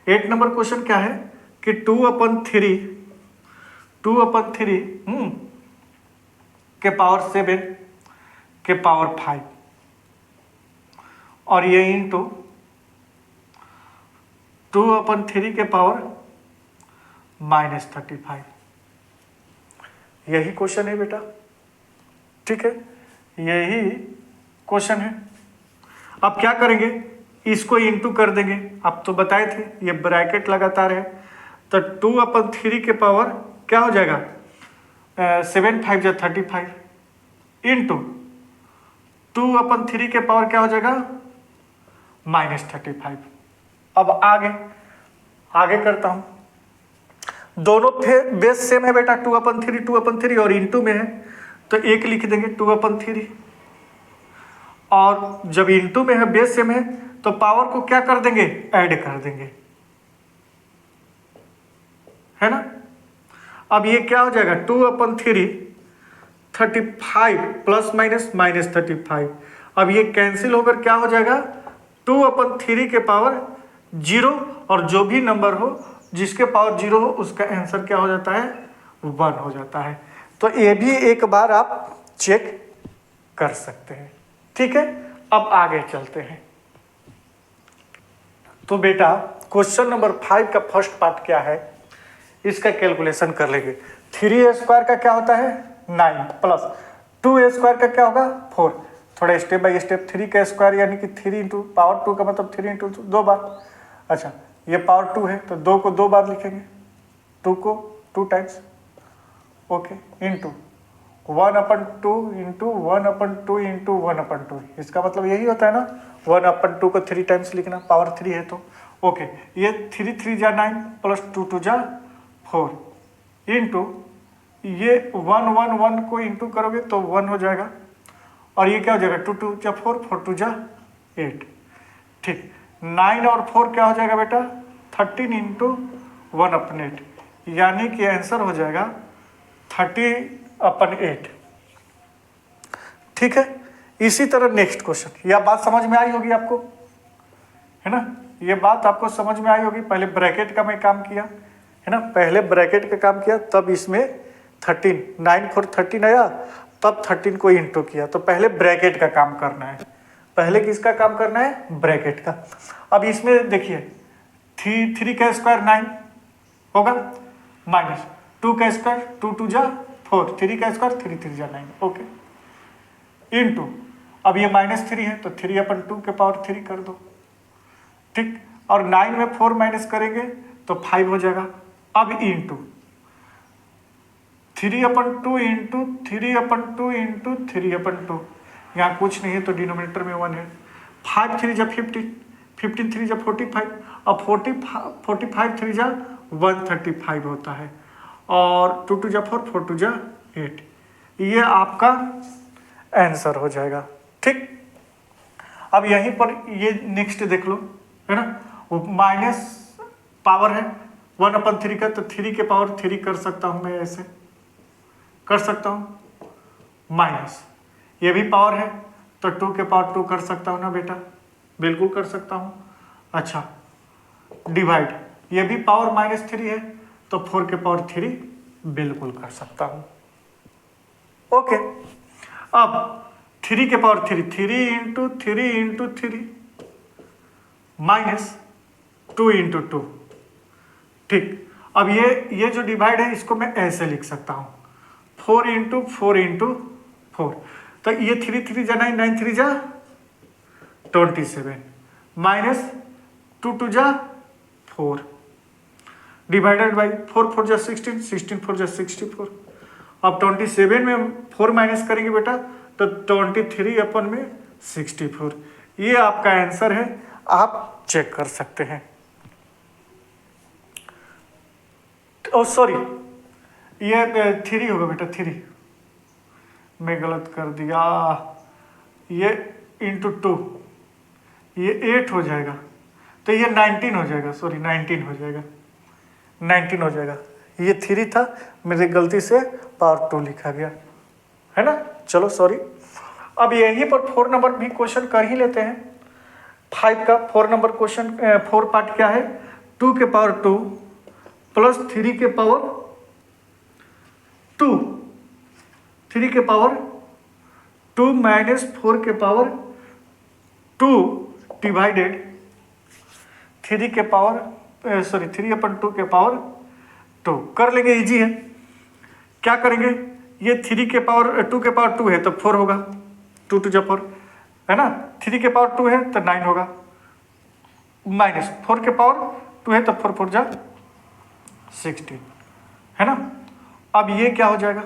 8 नंबर क्वेश्चन क्या है कि 2/3 के पावर 7 के पावर 5 और ये इंटू 2/3 के पावर -35। यही क्वेश्चन है बेटा, ठीक है, यही क्वेश्चन है। अब क्या करेंगे, इसको इंटू कर देंगे। अब तो बताए थे ये ब्रैकेट लगातार है, तो 2/3 के पावर क्या हो जाएगा, 7 5 जा 35 इंटू 2/3 के पावर क्या हो जाएगा -35। अब आगे करता हूं, दोनों बेस सेम है बेटा, 2/3 और इंटू में है तो एक लिख देंगे 2/3, और जब इंटू में है बेस सेम है तो पावर को क्या कर देंगे, ऐड कर देंगे, है ना। अब ये क्या हो जाएगा 2/3 35 प्लस माइनस -35। अब ये कैंसिल होकर क्या हो जाएगा 2/3 के पावर 0, और जो भी नंबर हो जिसके पावर 0 हो उसका आंसर क्या हो जाता है 1 हो जाता है। तो ये भी एक बार आप चेक कर सकते हैं, ठीक है। अब आगे चलते हैं। तो बेटा क्वेश्चन नंबर 5 का फर्स्ट पार्ट क्या है, इसका कैलकुलेशन कर लेंगे। 3a² का क्या होता है 9 प्लस 2a² का क्या होगा 4। थोड़ा स्टेप बाय स्टेप, 3 का स्क्वायर यानी कि 3 इंटू पावर 2 का मतलब 3 इंटू 2 बार। अच्छा ये पावर 2 है तो 2 को 2 बार लिखेंगे, 2 को 2 times, okay, into 1/2 into 1/2 into 1/2। इसका मतलब यही होता है ना, 1/2 को 3 टाइम्स लिखना, पावर 3 है तो ओके। ये 3 3 जा 9 प्लस 2 2 जा 4 इंटू ये 1 1 1 को इंटू करोगे तो 1 हो जाएगा, और ये क्या हो जाएगा 2 2 जा 4 4 2 जा 8, ठीक। 9 और 4 क्या हो जाएगा बेटा 13 इंटू 1/8, यानी कि आंसर हो जाएगा 30/8, ठीक है। इसी तरह नेक्स्ट क्वेश्चन, यह बात समझ में आई होगी आपको, है ना, ये बात आपको समझ में आई होगी। पहले ब्रैकेट का मैं काम किया, है ना, पहले ब्रैकेट का काम किया, तब इसमें 13 9 4 13 आया, तब 13 को इंटू किया। तो पहले ब्रैकेट का काम करना है, पहले किसका काम करना है ब्रैकेट का। अब इसमें देखिए 3 का स्क्वायर 9 होगा, माइनस 2 का स्क्वायर 2 2 जा 4, 3 का स्क्वायर 3 3 जा 9, ओके, इंटू अब ये -3 है तो 3/2 के पावर 3 कर दो, ठीक। और 9 में 4 माइनस करेंगे तो 5 हो जाएगा। अब इंटू 3/2 इंटू 3/2 इंटू 3/2, यहाँ कुछ नहीं है तो डिनोमिनेटर में 1 है। 5 3 जा 15, 15 3 जा 45, अब 45 3 जा 135 होता है, और 2 2 जा 4 4 2 जा 8, ये आपका आंसर हो जाएगा, ठीक। अब यहीं पर ये नेक्स्ट देख लो, है ना, वो माइनस पावर है 1/3 का, तो 3 के पावर 3 कर सकता हूं मैं, ऐसे कर सकता हूं, माइनस ये भी पावर है तो 2 के पावर 2 कर सकता हूं ना बेटा, बिल्कुल कर सकता हूं। अच्छा डिवाइड, ये भी पावर -3 है तो 4 के पावर 3 बिल्कुल कर सकता हूं, ओके। अब 3 के power 3 3 into 3 into 3 minus 2 into 2, ठीक। अब ये जो डिवाइड है इसको मैं ऐसे लिख सकता हूं 4 इंटू 4 इंटू 4, तो ये 3 3 जा 9 9 3 जा 27 माइनस 2 2 जा 4 डिवाइडेड बाई 4 4 जा 16 16 4 जा 64। अब 27 में 4 माइनस करेंगे बेटा तो 23/64, ये आपका आंसर है, आप चेक कर सकते हैं। ओ सॉरी ये 3 होगा बेटा, 3 मैं गलत कर दिया, ये इंटू 2 ये 8 हो जाएगा, तो ये 19 हो जाएगा, सॉरी 19 हो जाएगा, 19 हो जाएगा। ये 3 था, मेरी गलती से पावर 2 लिखा गया, है ना, चलो सॉरी। अब यहीं पर 4 नंबर भी क्वेश्चन कर ही लेते हैं। 5 का 4 नंबर क्वेश्चन 4 पार्ट क्या है, 2 के पावर 2 प्लस 3 के पावर 2, 3 के पावर 2 माइनस 4 के पावर 2 डिवाइडेड 3 के पावर 3/2 के पावर 2 कर लेंगे, इजी है। क्या करेंगे, ये 3 के पावर 2 के पावर 2 है तो 4 होगा, 2 2 जा 4 है ना, 3 के पावर 2 है तो 9 होगा, माइनस 4 के पावर 2 है तो 4 4 जा 16 है ना। अब ये क्या हो जाएगा,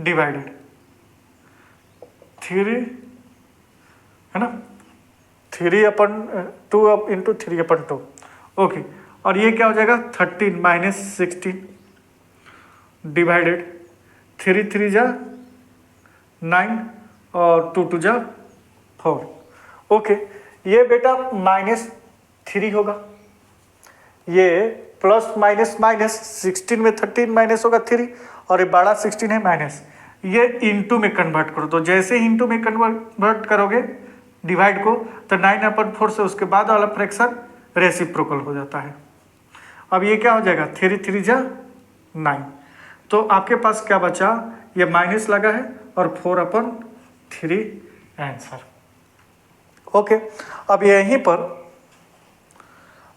डिवाइडेड 3 है ना, 3/2 अब इंटू 3/2 ओके। और ये क्या हो जाएगा 13 माइनस 16 डिवाइडेड 3 3 जा 9 और 2 2 जा 4 ओके। ये बेटा -3 होगा, ये प्लस माइनस माइनस 16 में 13 माइनस होगा 3 और ये बड़ा 16 है माइनस, ये इंटू में कन्वर्ट करो। तो जैसे ही इंटू में कन्वर्ट करोगे डिवाइड को तो 9/4 से उसके बाद वाला फ्रैक्शन रेसिप्रोकल हो जाता है। अब ये क्या हो जाएगा 3 3 जा 9, तो आपके पास क्या बचा, ये माइनस लगा है और 4/3 आंसर ओके। अब यहीं पर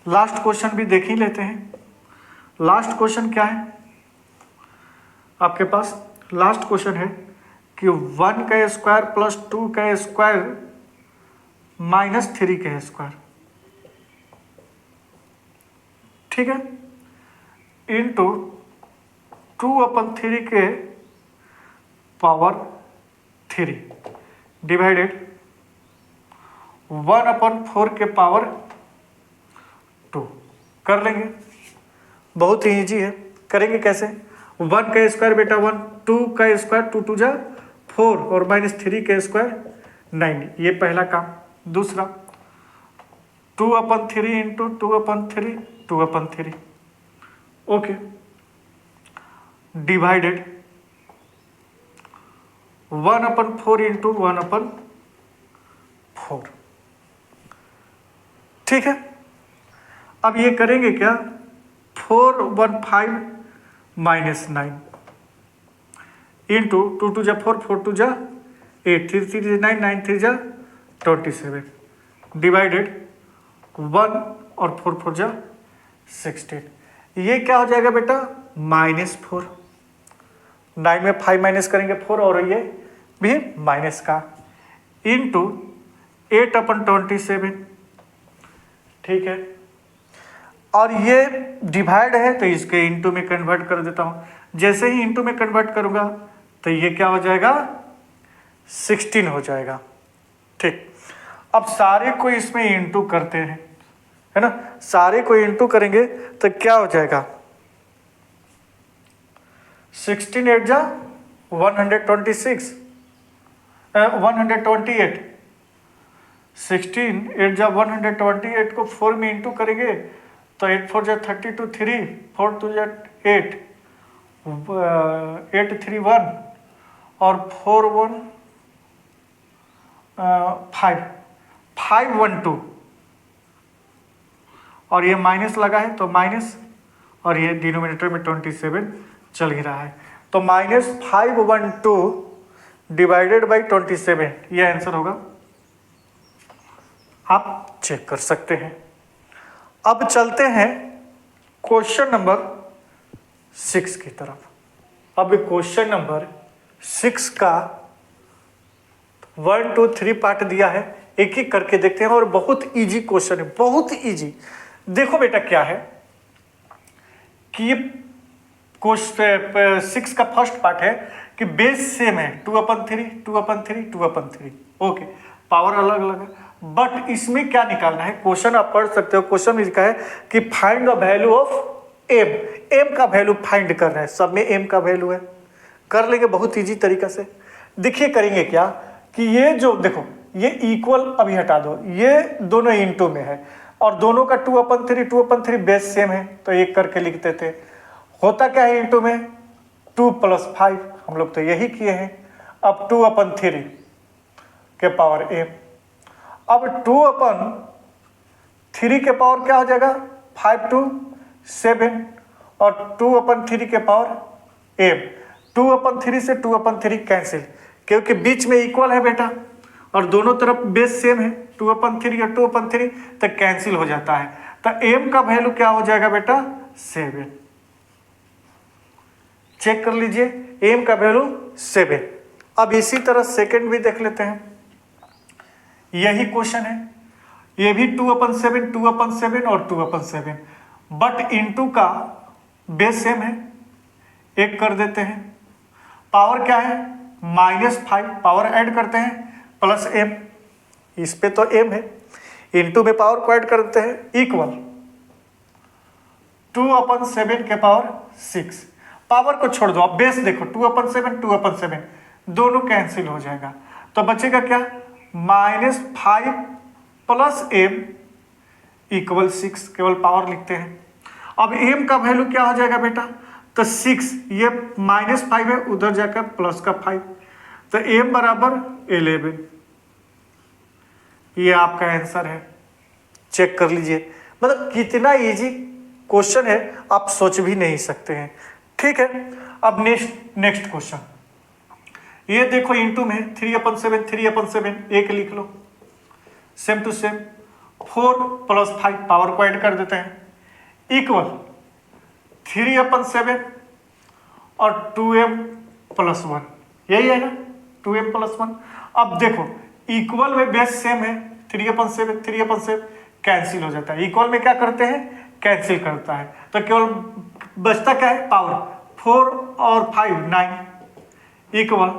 लास्ट क्वेश्चन भी देख ही लेते हैं। लास्ट क्वेश्चन क्या है आपके पास, लास्ट क्वेश्चन है कि 1 का स्क्वायर प्लस 2 का स्क्वायर माइनस 3 का स्क्वायर, ठीक है, इंटू 2/3 के पावर 3 डिवाइडेड 1/4 के पावर 2 कर लेंगे। बहुत ही ईजी है, करेंगे कैसे, 1 का स्क्वायर बेटा 1, 2 का स्क्वायर 2 2 जा 4 और -3 का स्क्वायर 9, ये पहला काम। दूसरा 2/3 इंटू 2/3 2/3 ओके डिवाइडेड 1/4 इंटू 1/4 ठीक है। अब ये करेंगे क्या 415 माइनस 9 इंटू 2 2 जा 4 4 2 जा 8 3 3 जा 9 9 3 जा 27 डिवाइडेड 1 और 4 4 जा 16, ये क्या हो जाएगा बेटा -4, 9 में 5 माइनस करेंगे 4 और ये भी माइनस का इंटू 8/27 ठीक है। और ये डिवाइड है तो इसके इंटू में कन्वर्ट कर देता हूँ, जैसे ही इंटू में कन्वर्ट करूँगा तो ये क्या हो जाएगा 16 हो जाएगा ठीक। अब सारे को इसमें इंटू करते हैं है ना, सारे को इंटू करेंगे तो क्या हो जाएगा 16 8 जा 126 128 16 8 जा 128 को 4 में इंटू करेंगे तो 8 4 जा 32 3 4 2 जा 8 8 3 1 और 4 1 5 5 1 2 और ये माइनस लगा है तो माइनस और ये डिनोमिनेटर में 27 चल ही रहा है तो -512 डिवाइडेड बाई 27 ये आंसर होगा, आप चेक कर सकते हैं। अब चलते हैं क्वेश्चन नंबर 6 की तरफ। अब क्वेश्चन नंबर 6 का 1 2 3 पार्ट दिया है, एक एक करके देखते हैं और बहुत इजी क्वेश्चन है, बहुत इजी। देखो बेटा क्या है कि ये क्वेश्चन 6 का फर्स्ट पार्ट है कि बेस सेम है 2/3 2/3 2/3 ओके, पावर अलग अलग है, बट इसमें क्या निकालना है, क्वेश्चन आप पढ़ सकते हो। क्वेश्चन में लिखा है कि find the value of M, M का वैल्यू फाइंड करना है, सब में एम का वैल्यू है, कर लेंगे बहुत इजी तरीका से। देखिए करेंगे क्या कि ये जो देखो ये इक्वल अभी हटा दो, ये दोनों इंटू में है और दोनों का 2/3 बेस सेम है तो एक करके लिखते थे। होता क्या है इंटू में 2 + 5, हम लोग तो यही किए हैं। अब 2/3 के पावर एम, अब 2/3 के पावर क्या हो जाएगा 5 2 7 और 2/3 के पावर एम, 2/3 से 2/3 कैंसिल क्योंकि बीच में इक्वल है बेटा और दोनों तरफ बेस सेम है 2/3 और 2/3 तो कैंसिल हो जाता है। तो m का वैल्यू क्या हो जाएगा बेटा 7। चेक कर लीजिए m का वैल्यू 7। अब इसी तरह सेकंड भी देख लेते हैं, यही क्वेश्चन है, ये भी 2/7 2/7 और 2/7 बट इनटू का बेस सेम है, एक कर देते हैं। पावर क्या है -5, पावर ऐड करते हैं प्लस m, इस पे तो m है, इनटू में पावर को ऐड करते हैं इक्वल 2/7 के पावर 6। पावर को छोड़ दो, अब बेस देखो 2/7 2/7 दोनों कैंसिल हो जाएगा, तो बचेगा क्या -5 प्लस m इक्वल 6, केवल पावर लिखते हैं। अब m का वैल्यू क्या हो जाएगा बेटा, तो 6, ये -5 है उधर जाकर प्लस का 5, तो m बराबर 11। ये आपका आंसर है, चेक कर लीजिए। मतलब कितना इजी क्वेश्चन है आप सोच भी नहीं सकते हैं। ठीक है, अब नेक्स्ट क्वेश्चन, ये देखो इनटू में 3/7 3/7 एक लिख लो, same to same 4 plus 5 power को ऐड कर देते हैं इक्वल 3/7 और 2m प्लस 1, यही है ना 2m प्लस 1। अब देखो इक्वल में बेस सेम है, 3/7 3/7 कैंसिल हो जाता है, इक्वल में क्या करते हैं कैंसिल करता है, तो केवल बचता क्या है पावर, 4 और 5 9 इक्वल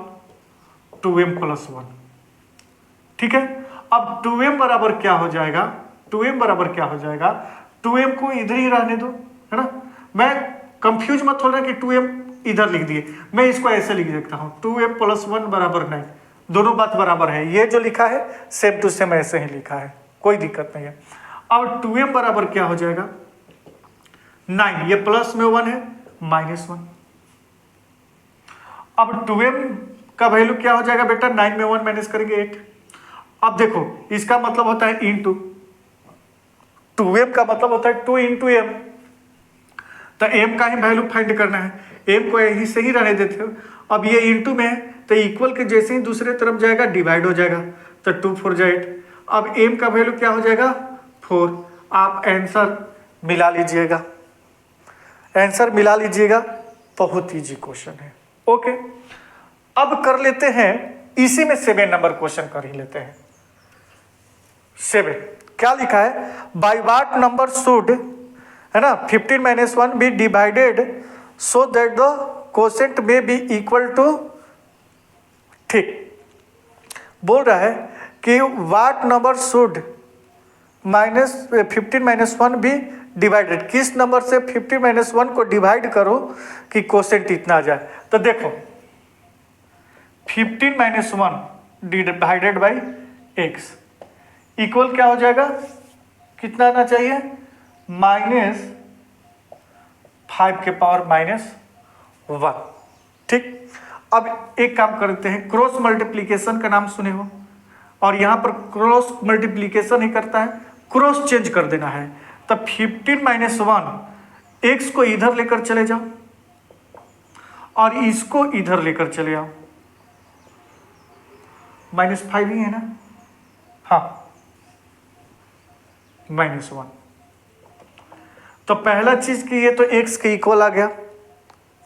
2m प्लस 1। ठीक है, अब 2m बराबर क्या हो जाएगा, 2m बराबर क्या हो जाएगा, 2m को इधर ही रहने दो, है ना, मैं कंफ्यूज मत हो रहा कि 2m इधर लिख दिए, मैं इसको ऐसे लिख देता हूं 2m प्लस 1 बराबर 9, दोनों बात बराबर है, ये जो लिखा है सेम टू सेम ऐसे ही लिखा है, कोई दिक्कत नहीं है। अब 2m बराबर क्या हो जाएगा 9, ये प्लस में 1 है -1। अब 2m का वैल्यू क्या हो जाएगा बेटा, 9 में 1 माइनस करेंगे 8। अब देखो इसका मतलब होता है इनटू, 2m का मतलब होता है 2 इंटू m, तो m का ही वैल्यू फाइंड करना है, m को यहीं से ही रहने देते हो। अब ये इंटू में है तो इक्वल के जैसे ही दूसरे तरफ जाएगा डिवाइड हो जाएगा, तो 2 4 जा 8। अब m का वैल्यू क्या हो जाएगा 4। आप आंसर मिला लीजिएगा, आंसर मिला लीजिएगा, बहुत इजी क्वेश्चन है। ओके, अब कर लेते हैं इसी में 7 नंबर क्वेश्चन कर ही लेते हैं। 7 क्या लिखा है, बाय व्हाट नंबर शुड, है ना, 15 - 1 be divided so that the quotient में बी इक्वल टू, ठीक बोल रहा है कि what number should -15 - 1 be divided, किस नंबर से 15 - 1 को डिवाइड करो कि क्वोशेंट इतना आ जाए। तो देखो 15 - 1 डिवाइडेड बाई x इक्वल क्या हो जाएगा, कितना आना चाहिए -5 के पावर -1। ठीक, अब एक काम करते हैं, क्रॉस मल्टीप्लीकेशन का नाम सुने हो, और यहाँ पर क्रॉस मल्टीप्लीकेशन ही करता है, क्रॉस चेंज कर देना है। तो 15 - 1 x को इधर लेकर चले जाओ और इसको इधर लेकर चले आओ, -5 ही है ना, हाँ -1। तो पहला चीज की ये तो x के इक्वल आ गया,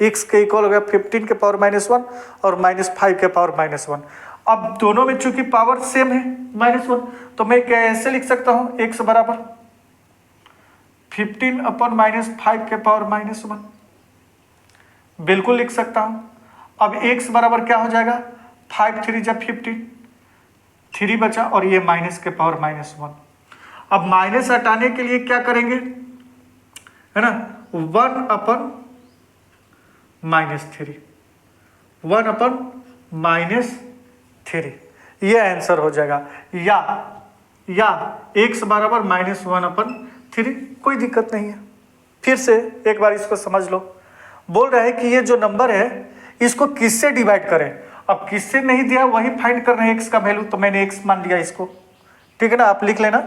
x के इक्वल हो गया 15 के पावर -1 और -5 के पावर -1। अब दोनों में चूंकि पावर सेम है -1, तो मैं कैसे लिख सकता हूं x बराबर 15/-5 के पावर -1, बिल्कुल लिख सकता हूं। अब x बराबर क्या हो जाएगा, 5 3 जब 15, 3 बचा और ये माइनस के पावर -1। अब माइनस हटाने के लिए क्या करेंगे, है ना, 1/-3, 1/-3, ये आंसर हो जाएगा। या x बराबर -1/3, कोई दिक्कत नहीं है। फिर से एक बार इसको समझ लो, बोल रहा है कि ये जो नंबर है इसको किससे डिवाइड करें। अब किससे नहीं दिया वही फाइंड करना है x का वैल्यू, तो मैंने x मान लिया इसको, ठीक है ना, आप लिख लेना,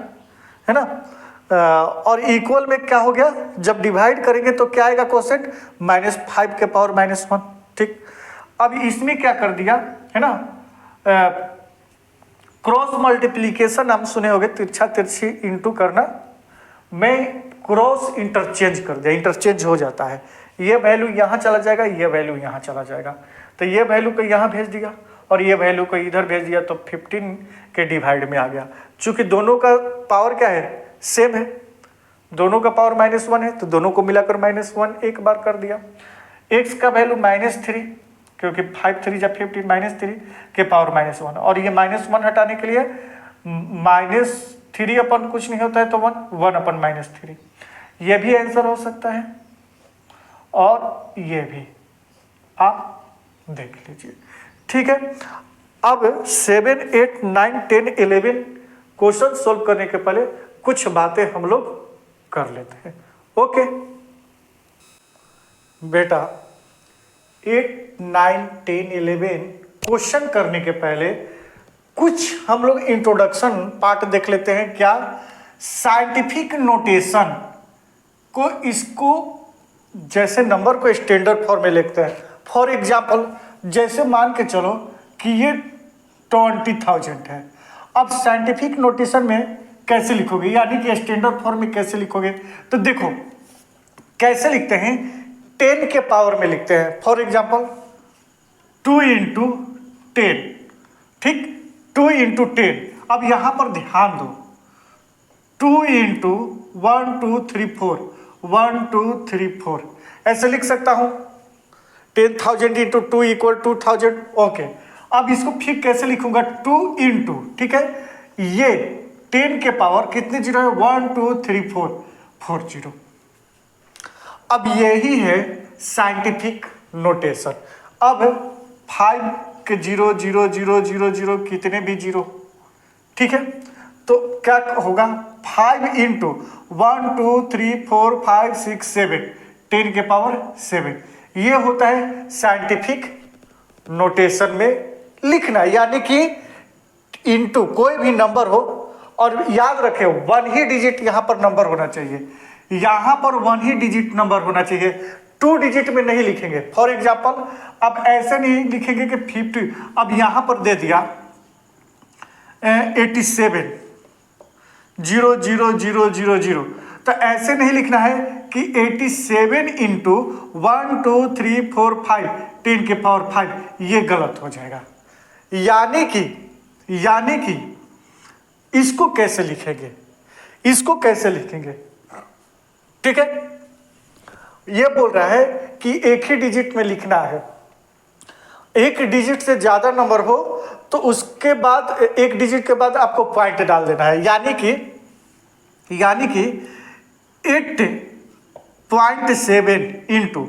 है ना। और इक्वल में क्या हो गया, जब डिवाइड करेंगे तो क्या आएगा क्वोशेंट, -5 के पावर -1। ठीक, अब इसमें क्या कर दिया, है ना, क्रॉस मल्टीप्लीकेशन हम सुने होंगे, तिरछा तिरछी इंटू करना, मैं क्रॉस इंटरचेंज कर दिया, इंटरचेंज हो जाता है, ये वैल्यू यहाँ चला जाएगा, ये वैल्यू यहाँ चला जाएगा, तो ये वैल्यू को यहाँ भेज दिया और ये वैल्यू को इधर भेज दिया, तो 15 के डिवाइड में आ गया। चूंकि दोनों का पावर क्या है, सेम है, दोनों का पावर -1 है, तो दोनों को मिलाकर -1 एक बार कर दिया। x का वैल्यू -3, क्योंकि 5 3 जब 15 -3 के पावर -1, और ये -1 हटाने के लिए -3 अपन कुछ नहीं होता है तो 1 अपन -3, ये भी आंसर हो सकता है और ये भी आप देख लीजिए। ठीक है, अब 7 8 9 10 11 क्वेश्चन सोल्व करने के पहले कुछ बातें हम लोग कर लेते हैं। ओके बेटा, 8 9 10 11 क्वेश्चन करने के पहले कुछ हम लोग इंट्रोडक्शन पार्ट देख लेते हैं। क्या साइंटिफिक नोटेशन को, इसको जैसे नंबर को स्टैंडर्ड फॉर्म में लिखते हैं। फॉर एग्जाम्पल, जैसे मान के चलो कि ये 20,000 है, अब साइंटिफिक नोटेशन में कैसे लिखोगे, यानी कि स्टैंडर्ड फॉर्म में कैसे लिखोगे, तो देखो कैसे लिखते हैं, 10 के पावर में लिखते हैं। फॉर एग्जाम्पल 2 × 10, ठीक, 2 × 10। अब यहां पर ध्यान दो, 2 × 1 2 3 4, 1 2 3 4 ऐसे लिख सकता हूं। 10,000 × 2 = 2,000। ओके, अब इसको फिर कैसे लिखूंगा, 2 × ठीक है, ये 10 के पावर कितने जीरो है, 1 2 3 4 4 जीरो। अब यही है साइंटिफिक नोटेशन। अब 5 के 0 0 0 0 0 कितने भी जीरो, ठीक है, तो क्या होगा, 5 × 1 2 3 4 5 6 7, 10 के पावर 7। ये होता है साइंटिफिक नोटेशन में लिखना, यानी कि इंटू कोई भी नंबर हो, और याद रखें 1 ही डिजिट यहां पर नंबर होना चाहिए, यहां पर 1 ही डिजिट नंबर होना चाहिए, 2 डिजिट में नहीं लिखेंगे। फॉर एग्जाम्पल, अब ऐसे नहीं लिखेंगे कि 50, अब यहां पर दे दिया 87 0 0 0 0 0, तो ऐसे नहीं लिखना है कि 87 × 1 2 3 4 5 10 के पावर 5, ये गलत हो जाएगा। यानी कि इसको कैसे लिखेंगे, इसको कैसे लिखेंगे, ठीक है, ये बोल रहा है कि एक ही डिजिट में लिखना है, एक डिजिट से ज्यादा नंबर हो तो उसके बाद एक डिजिट के बाद आपको पॉइंट डाल देना है, यानी कि 8.7 ×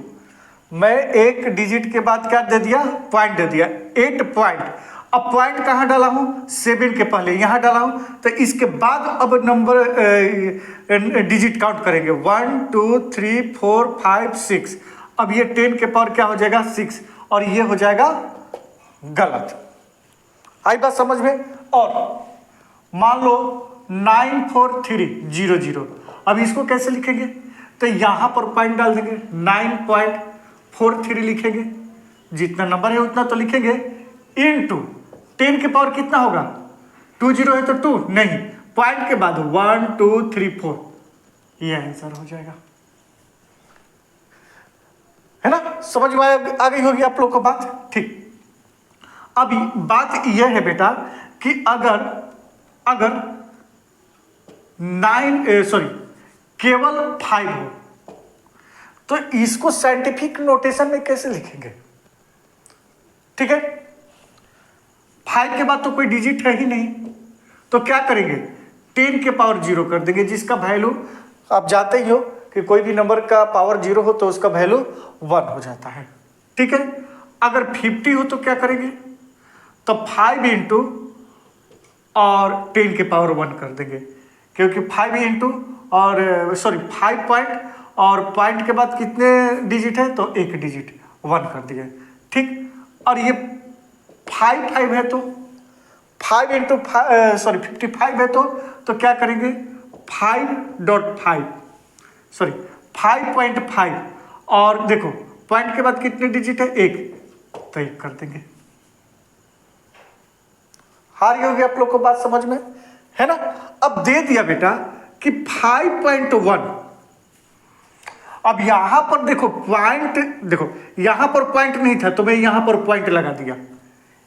मैं एक डिजिट के बाद क्या दे दिया, पॉइंट दे दिया, 8 पॉइंट। अब पॉइंट कहाँ डाला हूँ, 7 के पहले यहाँ डाला हूँ, तो इसके बाद अब नंबर डिजिट काउंट करेंगे, 1 2 3 4 5 6। अब ये 10 के पावर क्या हो जाएगा, 6, और ये हो जाएगा गलत। आई बात समझ में। और मान लो 94300, अब इसको कैसे लिखेंगे, तो यहां पर पॉइंट डाल देंगे, 9.43 लिखेंगे, जितना नंबर है उतना तो लिखेंगे, इनटू 10 के पावर कितना होगा, 20 है तो 2 नहीं, पॉइंट के बाद 1 2 3 4, ये आंसर हो जाएगा, है ना। समझ में आ गई होगी आप लोग को बात, ठीक। अभी बात यह है बेटा कि अगर केवल 5 हो तो इसको साइंटिफिक नोटेशन में कैसे लिखेंगे, ठीक है। 5 के बाद तो कोई डिजिट है ही नहीं, तो क्या करेंगे, 10 के पावर 0 कर देंगे, जिसका वैल्यू आप जानते ही हो कि कोई भी नंबर का पावर 0 हो तो उसका वैल्यू 1 हो जाता है, ठीक है। अगर 50 हो तो क्या करेंगे, तो 5 × और 10 के पावर 1 कर देंगे, क्योंकि 5 पॉइंट और पॉइंट के बाद कितने डिजिट है, तो एक डिजिट 1 कर दिए, ठीक। और ये 5 है तो 5 × 55 है तो क्या करेंगे, 5.5 और देखो पॉइंट के बाद कितने डिजिट है, एक, तो एक कर देंगे। आ रही होगी आप लोग को बात समझ में, है ना। अब दे दिया बेटा कि 5.1। अब यहां पर देखो पॉइंट, देखो यहां पर पॉइंट नहीं था तो मैं यहां पर पॉइंट लगा दिया,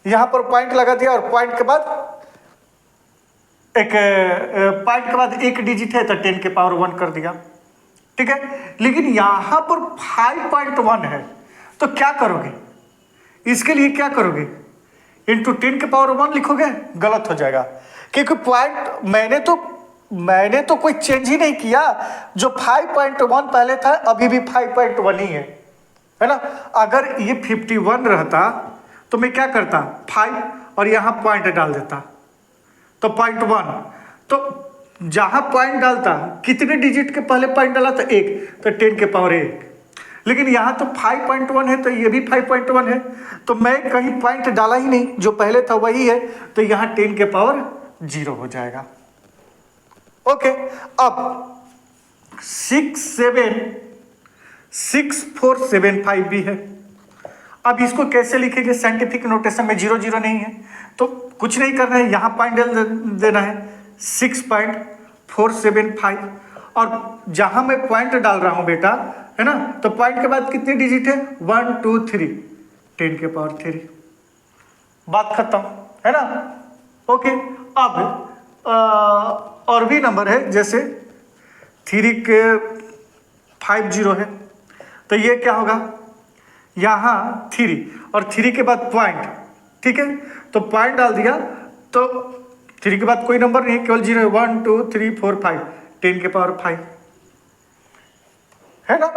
यहां पर पॉइंट लगा दिया, और पॉइंट के बाद एक डिजिट है तो 10 के पावर 1 कर दिया, ठीक है। लेकिन यहां पर 5.1 है तो क्या करोगे, इसके लिए क्या करोगे, इंटू 10 के पावर 1 लिखोगे, गलत हो जाएगा, क्योंकि पॉइंट मैंने तो कोई चेंज ही नहीं किया। जो 5.1 पहले था अभी भी 5.1 ही है ना। अगर ये 51 रहता तो मैं क्या करता, 5 और यहां पॉइंट डाल देता तो 0.1, तो जहां पॉइंट डालता कितने डिजिट के पहले पॉइंट डाला था, 1, तो 10 के पावर 1। लेकिन यहां तो 5.1 है तो ये भी 5.1 है, तो मैं कहीं पॉइंट डाला ही नहीं, जो पहले था वही है, तो यहां 10 के पावर 0 हो जाएगा। ओके, अब 6475 भी है। अब इसको कैसे लिखेंगे, साइंटिफिक नोटेशन में 0 0 नहीं है तो कुछ नहीं करना है, यहां पॉइंट डाल देना है 6.475, और जहां मैं पॉइंट डाल रहा हूं बेटा, है ना, तो पॉइंट के बाद कितने डिजिट है, 1 2 3, 10 के पावर 3, बात खत्म, है ना। ओके, अब और भी नंबर है, जैसे 3 के 50 है, तो ये क्या होगा, यहां 3 और 3 के बाद पॉइंट, ठीक है, तो पॉइंट डाल दिया तो 3 के बाद कोई नंबर नहीं, केवल 0 है, 1 2 3 4 5, 10 के पावर 5, है ना।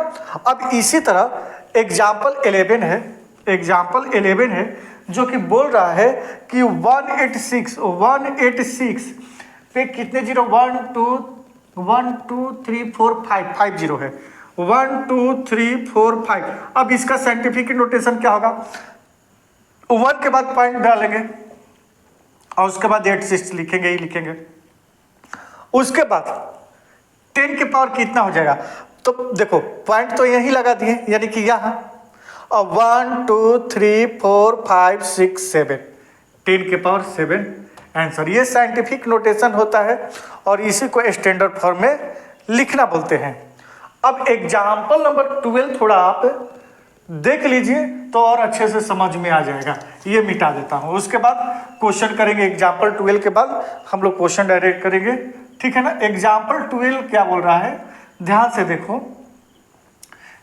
अब इसी तरह एग्जाम्पल 11 है जो कि बोल रहा है कि 186 पे कितने 0, 1 2 3 4 5 0 है, 1 2 3 4 5। अब इसका साइंटिफिक नोटेशन क्या होगा, 1 के बाद पॉइंट डालेंगे और उसके बाद 86 लिखेंगे ही लिखेंगे, उसके बाद 10 के पावर कितना हो जाएगा, तो देखो पॉइंट तो यहीं लगा दिए, यानी कि यहां, और 1 2 3 4 5 6 7, 10 के पावर 7 आंसर। ये साइंटिफिक नोटेशन होता है और इसी को स्टैंडर्ड फॉर्म में लिखना बोलते हैं। अब एग्जाम्पल नंबर 12 थोड़ा आप देख लीजिए तो और अच्छे से समझ में आ जाएगा। ये मिटा देता हूं, उसके बाद क्वेश्चन करेंगे। एग्जाम्पल 12 के बाद हम लोग क्वेश्चन डायरेक्ट करेंगे, ठीक है ना। एग्जाम्पल 12 क्या बोल रहा है, ध्यान से देखो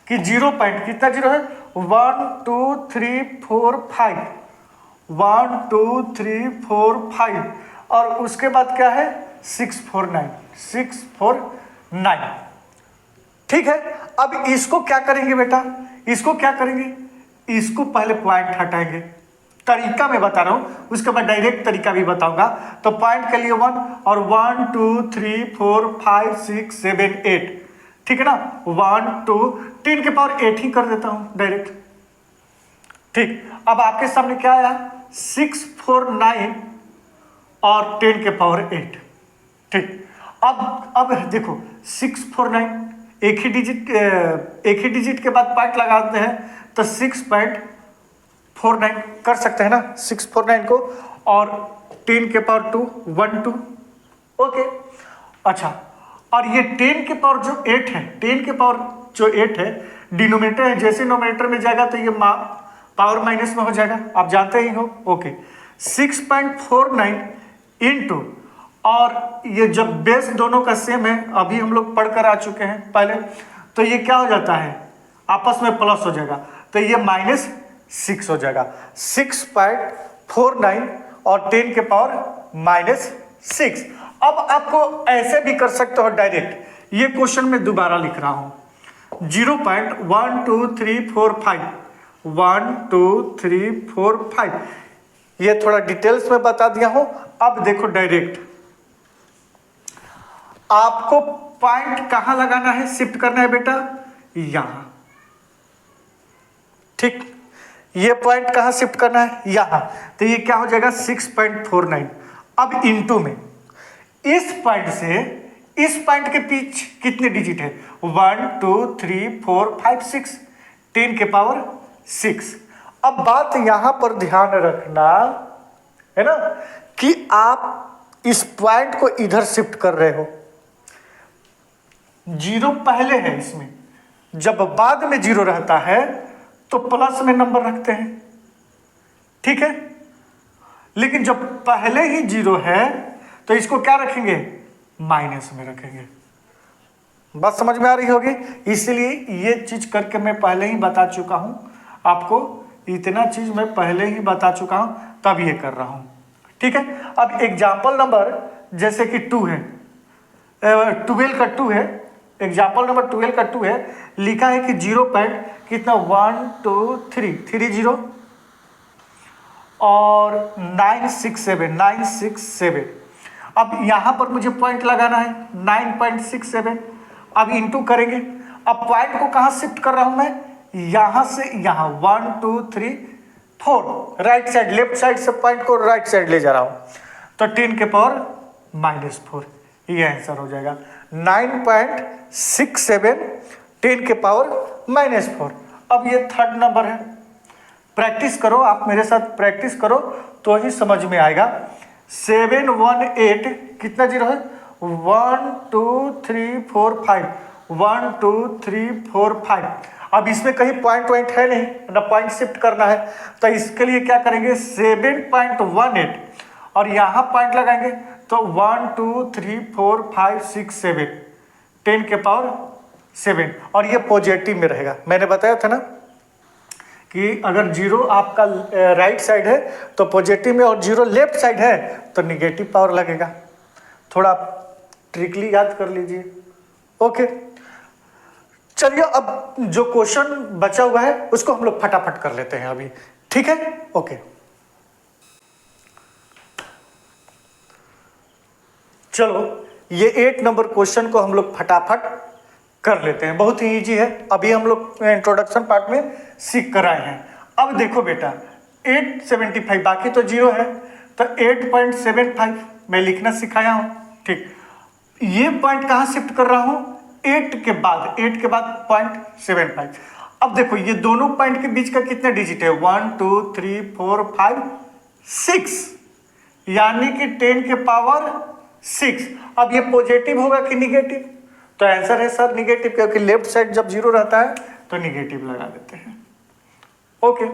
कि 0 पॉइंट कितना 0 है, 1 2 3 4 5, 1 2 3 4 5, और उसके बाद क्या है 649, ठीक है। अब इसको क्या करेंगे बेटा, इसको क्या करेंगे, इसको पहले पॉइंट हटाएंगे, तरीका मैं बता रहा हूं, उसके बाद डायरेक्ट तरीका भी बताऊंगा। तो पॉइंट के लिए 1 और 1 2 3 4 5 6 7 8, ठीक है ना। 1 2 10 के पावर 8 ही कर देता हूं डायरेक्ट, ठीक। अब आपके सामने क्या आया, 649 और 10 के पावर 8, ठीक। अब देखो 649 एक ही डिजिट के बाद पॉइंट लगाते हैं तो 6.49 कर सकते हैं ना, 649 को, और 10 के पावर 2 1 2, ओके। अच्छा, और ये 10 के पावर जो 8 है, 10 के पावर जो 8 है डिनोमिनेटर है, जैसे नोमिनेटर में जाएगा तो ये पावर माइनस में हो जाएगा, आप जानते ही हो, ओके। 6.49 इंटू, और ये जब बेस दोनों का सेम है, अभी हम लोग पढ़कर आ चुके हैं पहले, तो ये क्या हो जाता है, आपस में प्लस हो जाएगा, तो ये -6 हो जाएगा। 6.49 और 10 के पावर -6। अब आपको ऐसे भी कर सकते हो डायरेक्ट, ये क्वेश्चन में दोबारा लिख रहा हूं, 0.12345, 1 2 3 4 5, ये थोड़ा डिटेल्स में बता दिया हूं। अब देखो डायरेक्ट आपको पॉइंट कहां लगाना है, शिफ्ट करना है बेटा, यहां, ठीक। ये पॉइंट कहां शिफ्ट करना है, यहां, तो ये क्या हो जाएगा 6.49। अब इनटू में इस पॉइंट से इस पॉइंट के बीच कितने डिजिट है, 1 2 3 4 5 6, 10 के पावर 6। अब बात यहां पर ध्यान रखना है ना कि आप इस पॉइंट को इधर शिफ्ट कर रहे हो। जीरो पहले है इसमें, जब बाद में जीरो रहता है तो प्लस में नंबर रखते हैं, ठीक है। लेकिन जब पहले ही जीरो है तो इसको क्या रखेंगे, माइनस में रखेंगे। बात समझ में आ रही होगी। इसलिए ये चीज करके मैं पहले ही बता चुका हूं आपको, इतना चीज मैं पहले ही बता चुका हूं, तब ये कर रहा हूं, ठीक है। अब एग्जाम्पल नंबर जैसे कि 2 है, 12 का 2 है, एग्जाम्पल नंबर 12 का 2 है, लिखा है कि 0 पॉइंट कितना 1 2 3 3 0 और 967। अब यहां पर मुझे पॉइंट लगाना है 9.67। अब इंटू करेंगे। अब पॉइंट को कहां शिफ्ट कर रहा हूं मैं, यहां से यहां 1 2 3 4 राइट साइड, लेफ्ट साइड से पॉइंट को राइट साइड ले जा रहा हूं, तो 10 के पावर -4 ये आंसर हो जाएगा। 9.67 10 के पावर -4। अब ये थर्ड नंबर है, प्रैक्टिस करो आप मेरे साथ, प्रैक्टिस करो तो ही समझ में आएगा। 718 कितना जीरो है, 1 2 3 4 5 1 2 3 4 5। अब इसमें कहीं पॉइंट वॉइंट है नहीं ना, पॉइंट शिफ्ट करना है, तो इसके लिए क्या करेंगे 7.18 और यहाँ पॉइंट लगाएंगे तो 1 2 3 4 5 6 7 10 के पावर 7 और ये पॉजिटिव में रहेगा। मैंने बताया था ना कि अगर जीरो आपका राइट साइड है तो पॉजिटिव में और जीरो लेफ्ट साइड है तो निगेटिव पावर लगेगा। थोड़ा ट्रिकली याद कर लीजिए, ओके। चलिए अब जो क्वेश्चन बचा हुआ है उसको हम लोग फटाफट कर लेते हैं अभी, ठीक है, ओके। चलो ये 8 नंबर क्वेश्चन को हम लोग फटाफट कर लेते हैं, बहुत ही इजी है। अभी हम लोग इंट्रोडक्शन पार्ट में सीख कर आए हैं। अब देखो बेटा 875 बाकी तो जीरो है, तो 8.75 मैं लिखना सिखाया हूं, ठीक। ये पॉइंट कहां शिफ्ट कर रहा हूं, 8 के बाद 0.75। अब देखो ये दोनों पॉइंट के बीच का कितना डिजिट है, 1 2 3 4 5 6, यानी कि 10 के पावर 6। अब ये पॉजिटिव होगा कि निगेटिव, तो आंसर है सर निगेटिव, क्योंकि लेफ्ट साइड जब जीरो रहता है तो निगेटिव लगा देते हैं, ओके,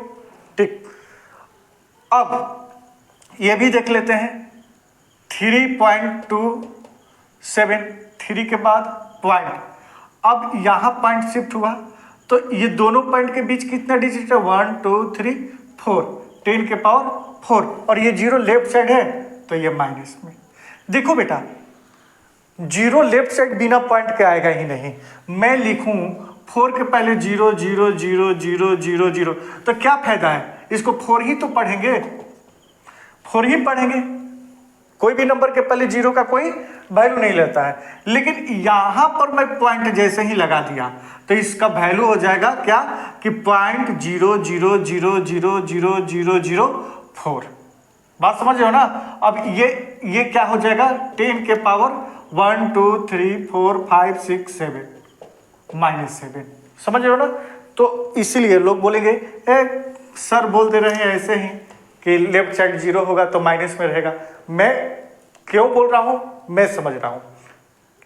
ठीक। अब ये भी देख लेते हैं 3.27 3 के बाद पॉइंट। अब यहां पॉइंट शिफ्ट हुआ तो ये दोनों पॉइंट के बीच कितना डिजिट है, 1 2 3 4 10 के पावर 4 और ये जीरो लेफ्ट साइड है तो ये माइनस में। देखो बेटा जीरो लेफ्ट साइड बिना पॉइंट के आएगा ही नहीं। मैं लिखूं 4 के पहले 0 0 0 0 0 0 तो क्या फायदा है, इसको 4 ही तो पढ़ेंगे, 4 ही पढ़ेंगे। कोई भी नंबर के पहले जीरो का कोई वैल्यू नहीं लेता है, लेकिन यहां पर मैं पॉइंट जैसे ही लगा दिया तो इसका वैल्यू हो जाएगा क्या कि 0.00000004। बात समझ रहे हो ना। अब ये क्या हो जाएगा 10 के पावर 1 2 3 4 5 6 7 -7। समझ रहे हो ना। तो इसीलिए लोग बोलेंगे सर बोल दे रहे हैं ऐसे ही कि लेफ्ट साइड जीरो होगा तो माइनस में रहेगा। मैं क्यों बोल रहा हूं, मैं समझ रहा हूं।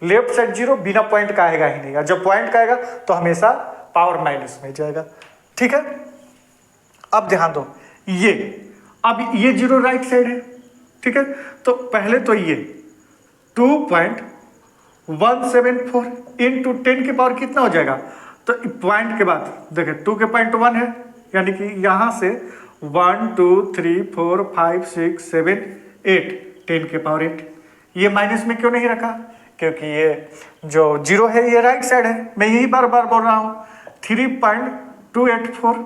लेफ्ट साइड जीरो बिना पॉइंट का आएगा ही नहीं, जब पॉइंट का आएगा तो हमेशा पावर माइनस में जाएगा, ठीक है। अब ध्यान दो अब ये जीरो राइट साइड है, ठीक है। तो पहले तो ये 2.174 इंटू 10 के पावर कितना हो जाएगा, तो पॉइंट के बाद देखिए 2 के पॉइंट 1 है, यानी कि यहां से 1 2 3 4 5 6 7 8 10 के पावर 8। ये माइनस में क्यों नहीं रखा, क्योंकि ये जो जीरो है ये राइट साइड है। मैं यही बार बार बोल रहा हूं 3.284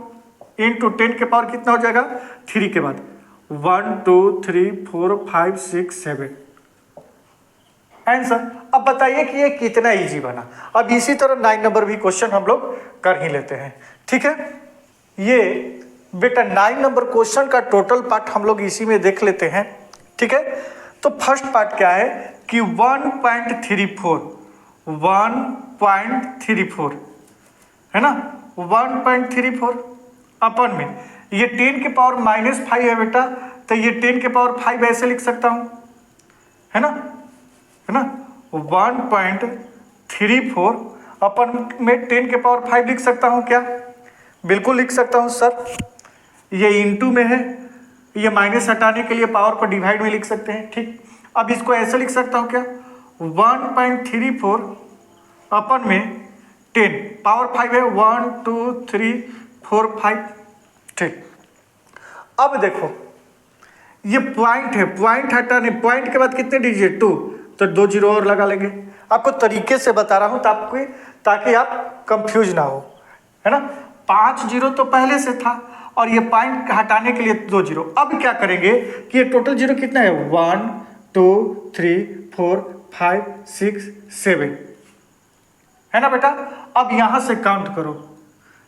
इंटू 10 के पावर कितना हो जाएगा, 3 के बाद 1 2 3 4 5 6 7 आंसर। अब बताइए कि ये कितना इजी बना। अब इसी तरह 9 नंबर भी क्वेश्चन हम लोग कर ही लेते हैं, ठीक है। ये बेटा 9 नंबर क्वेश्चन का टोटल पार्ट हम लोग इसी में देख लेते हैं, ठीक है। तो फर्स्ट पार्ट क्या है कि 1.34 है ना, 1.34 अपन में ये 10 के पावर -5 है बेटा, तो ये 10 के पावर 5 ऐसे लिख सकता हूँ, है ना, 1.34 अपन में 10 के पावर 5 लिख सकता हूँ क्या? बिल्कुल लिख सकता हूँ सर। ये इंटू में है, ये माइनस हटाने के लिए पावर को डिवाइड में लिख सकते हैं, ठीक। अब इसको ऐसे लिख सकता हूँ क्या? 1.34 अपन में 10 पावर 5 है, 1 2 3 4 5, ठीक। अब देखो ये पॉइंट है, पॉइंट हटाने, पॉइंट के बाद कितने डिजिट 2, तो 2 जीरो और लगा लेंगे। आपको तरीके से बता रहा हूँ ताकि आप कंफ्यूज ना हो, है ना। 5 जीरो तो पहले से था और ये पॉइंट हटाने के लिए 2 जीरो। अब क्या करेंगे कि ये टोटल जीरो कितना है? 1 2 3 4 5 6 7, है ना बेटा। अब यहां से काउंट करो,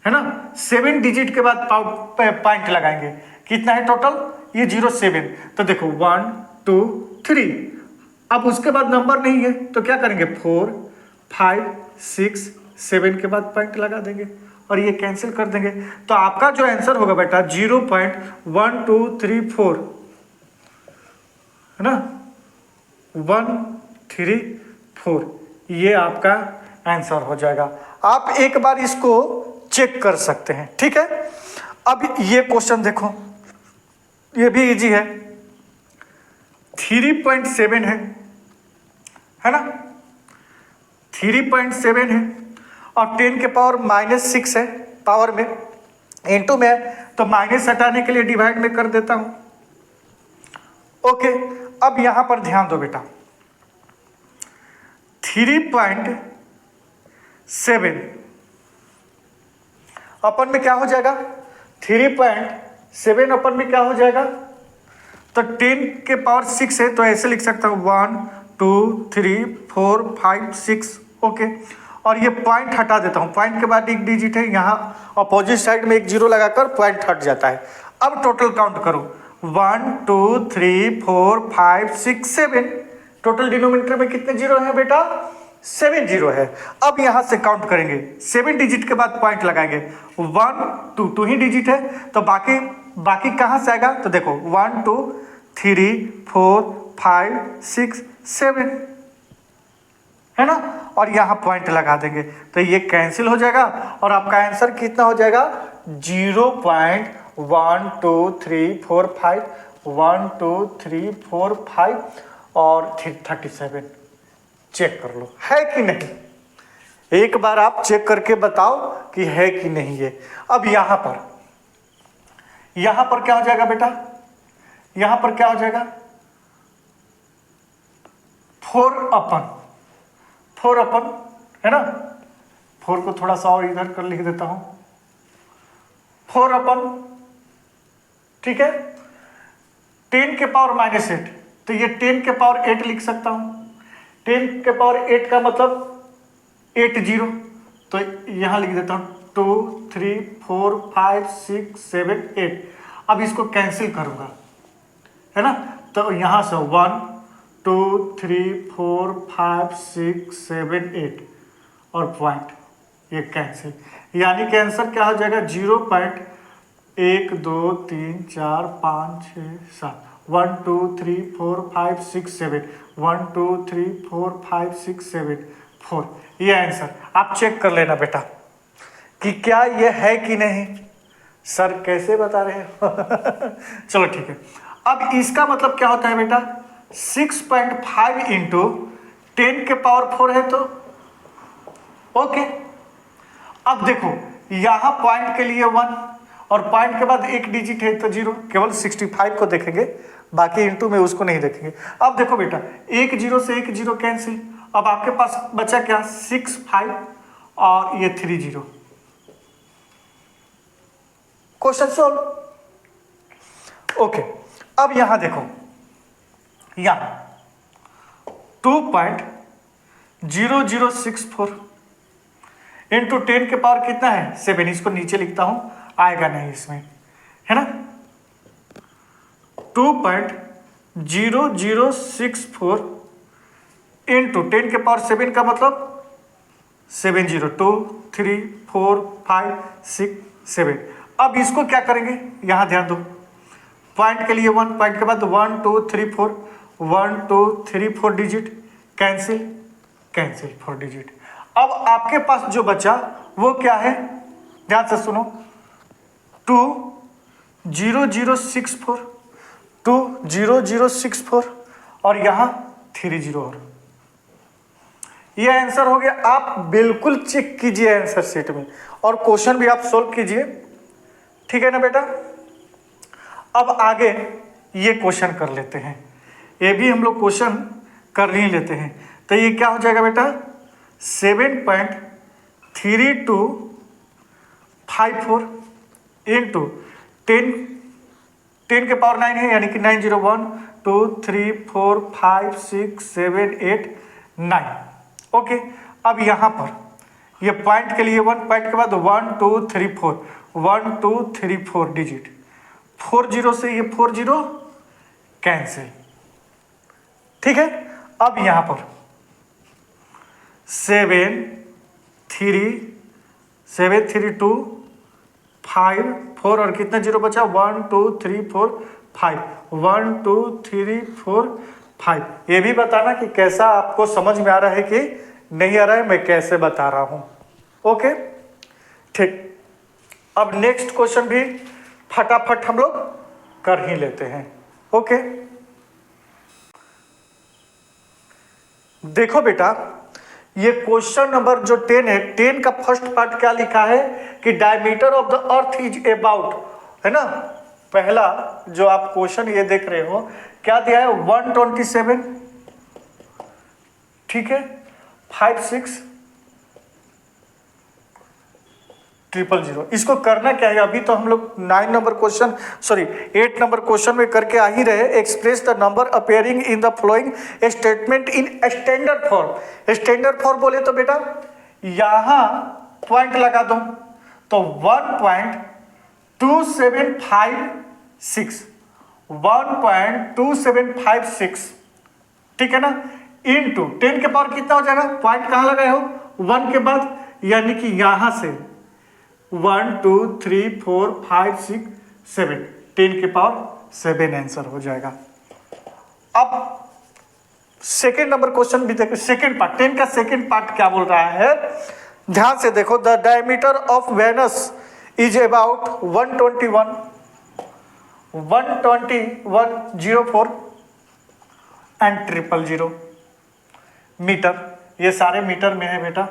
है ना। 7 डिजिट के बाद पॉइंट लगाएंगे। कितना है टोटल? ये 07। तो देखो 1 2 3। अब उसके बाद नंबर नहीं है तो क्या करेंगे? 4 5 6 7 के बाद पॉइंट लगा देंगे और ये कैंसिल कर देंगे। तो आपका जो आंसर होगा बेटा 0.1234, है ना, 134, ये आपका आंसर हो जाएगा। आप एक बार इसको चेक कर सकते हैं, ठीक है। अब ये क्वेश्चन देखो, ये भी इजी है। 3.7 है ना, 3.7 है और 10 के पावर -6 है पावर में, इंटू में है तो माइनस हटाने के लिए डिवाइड में कर देता हूं। ओके, अब यहां पर ध्यान दो बेटा, 3.7 अपन में क्या हो जाएगा? 3.7 अपन में क्या हो जाएगा? तो 10 के पावर 6 है तो ऐसे लिख सकता हूँ 1 2 3 4 5 6। ओके, और ये पॉइंट हटा देता हूँ, पॉइंट के बाद एक डिजिट है, यहाँ अपोजिट साइड में एक जीरो लगाकर पॉइंट हट जाता है। अब टोटल काउंट करो, 1 2 3 4 5 6 7। टोटल डिनोमिनेटर में कितने जीरो हैं बेटा? 7 जीरो है। अब यहां से काउंट करेंगे, 7 डिजिट के बाद पॉइंट लगाएंगे। 1 2 ही डिजिट है तो बाकी कहां से आएगा? तो देखो 1 2 3 4 5 6 7, है ना, और यहां पॉइंट लगा देंगे तो ये कैंसिल हो जाएगा और आपका आंसर कितना हो जाएगा? 0.1234 1 2 3 4 5 और 37। चेक कर लो है कि नहीं, एक बार आप चेक करके बताओ कि है कि नहीं है। अब यहां पर क्या हो जाएगा बेटा? यहां पर क्या हो जाएगा? 4 अपन, है ना, 4 को थोड़ा सा और इधर कर लिख देता हूं, 4 अपन, ठीक है। 10 के पावर -8 तो ये 10 के पावर 8 लिख सकता हूं। 10 के पावर 8 का मतलब 8 जीरो, तो यहां लिख देता हूं 2 3 4 5 6 7 8। अब इसको कैंसिल करूंगा, है ना, तो यहां से 1 2 3 4 5 6 7 8 और पॉइंट, ये कैंसिल, यानी कि आंसर क्या हो जाएगा? 0.1 2 3 4 5 6 7 1 2 3 4 5 6 7 1 2 3 4 5 6 7 4। ये आंसर आप चेक कर लेना बेटा कि क्या ये है कि नहीं। सर कैसे बता रहे हो? चलो ठीक है। अब इसका मतलब क्या होता है बेटा? 6.5 इंटू 10 के पावर 4 है तो ओके। अब देखो यहां पॉइंट के लिए 1 और पॉइंट के बाद एक डिजिट है तो 0, केवल 65 को देखेंगे, बाकी इंटू में उसको नहीं देखेंगे। अब देखो बेटा, एक जीरो से एक जीरो कैंसिल, अब आपके पास बचा क्या? 6 5 और ये 3 0। Question solve. ओके, अब यहां देखो, यहां 2.0064 इंटू 10 के पावर कितना है? 7। इसको नीचे लिखता हूं, आएगा नहीं इसमें, है ना। 2.0064 इंटू 10 के पावर 7 का मतलब 7 0 2 3 4 5 6 7। अब इसको क्या करेंगे, यहाँ ध्यान दो, पॉइंट के लिए 1, पॉइंट के बाद 1 2 3 4, 1 2 3 4 डिजिट, कैंसिल कैंसिल 4 डिजिट। अब आपके पास जो बचा वो क्या है, ध्यान से सुनो, 2 0 0 6 4, 2 0 0 6 4 और यहाँ 3 0 और ये आंसर हो गया। आप बिल्कुल चेक कीजिए आंसर शीट में और क्वेश्चन भी आप सोल्व कीजिए, ठीक है ना बेटा। अब आगे ये क्वेश्चन कर लेते हैं, ये भी हम लोग क्वेश्चन कर ही लेते हैं। तो ये क्या हो जाएगा बेटा, 7.3254 इंटू 10 के पावर 9 है, यानी कि 9 0 1 2 3 4 5 6 7 8 9। ओके, अब यहाँ पर ये पॉइंट के लिए 1, पॉइंट के बाद 1 2 3 4, 1 2 3 4 डिजिट, 4 0 से ये 4 0 कैंसिल, ठीक है। अब यहाँ पर 7 3 2 5 4 और कितना जीरो बचा, 1 2 3 4 5, 1 2 3 4 5। ये भी बताना कि कैसा आपको समझ में आ रहा है कि नहीं आ रहा है, मैं कैसे बता रहा हूं। ओके ठीक, अब नेक्स्ट क्वेश्चन भी फटाफट हम लोग कर ही लेते हैं। ओके देखो बेटा, ये क्वेश्चन नंबर जो 10 है, 10 का फर्स्ट पार्ट क्या लिखा है कि diameter of the earth is about, है ना। पहला जो आप क्वेश्चन ये देख रहे हो क्या दिया है, 127, ठीक है, 56 000। इसको करना क्या है, अभी तो हम लोग 8 नंबर क्वेश्चन में करके आ ही रहे। Express the number appearing in the following statement in standard form. Standard form बोले तो बेटा यहां पॉइंट लगा दो, तो 1.2756, 1.2756, ठीक है ना, इनटू 10 के पावर कितना हो जाएगा, पॉइंट कहां लगाए हो, 1 के बाद, यानी कि यहां से 1 2 3 4 5 6 7, 10 के पावर 7 आंसर हो जाएगा। अब सेकेंड नंबर क्वेश्चन भी देखो, सेकेंड पार्ट, 10 का सेकेंड पार्ट क्या बोल रहा है, ध्यान से देखो। The diameter of Venus is about 121.04 and 000 metre. ये सारे मीटर में है बेटा,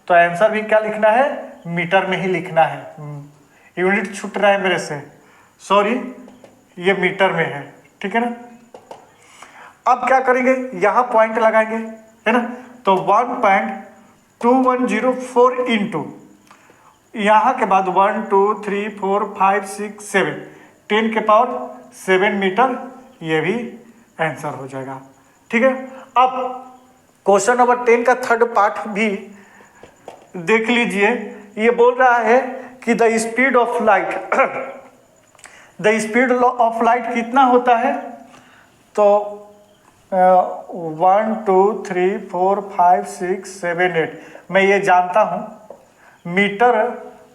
तो आंसर भी क्या लिखना है, मीटर में ही लिखना है। यूनिट छूट रहा है मेरे से, सॉरी, ये मीटर में है, ठीक है ना। अब क्या करेंगे, यहां पॉइंट लगाएंगे, है ना, तो 1.2104 इंटू यहां के बाद 1 2 3 4 5 6 7, 10 के पावर 7 मीटर, ये भी आंसर हो जाएगा, ठीक है। अब क्वेश्चन नंबर 10 का थर्ड पार्ट भी देख लीजिए। ये बोल रहा है कि द स्पीड ऑफ लाइट कितना होता है, तो 1 2 3 4 5 6 7 8, मैं ये जानता हूँ मीटर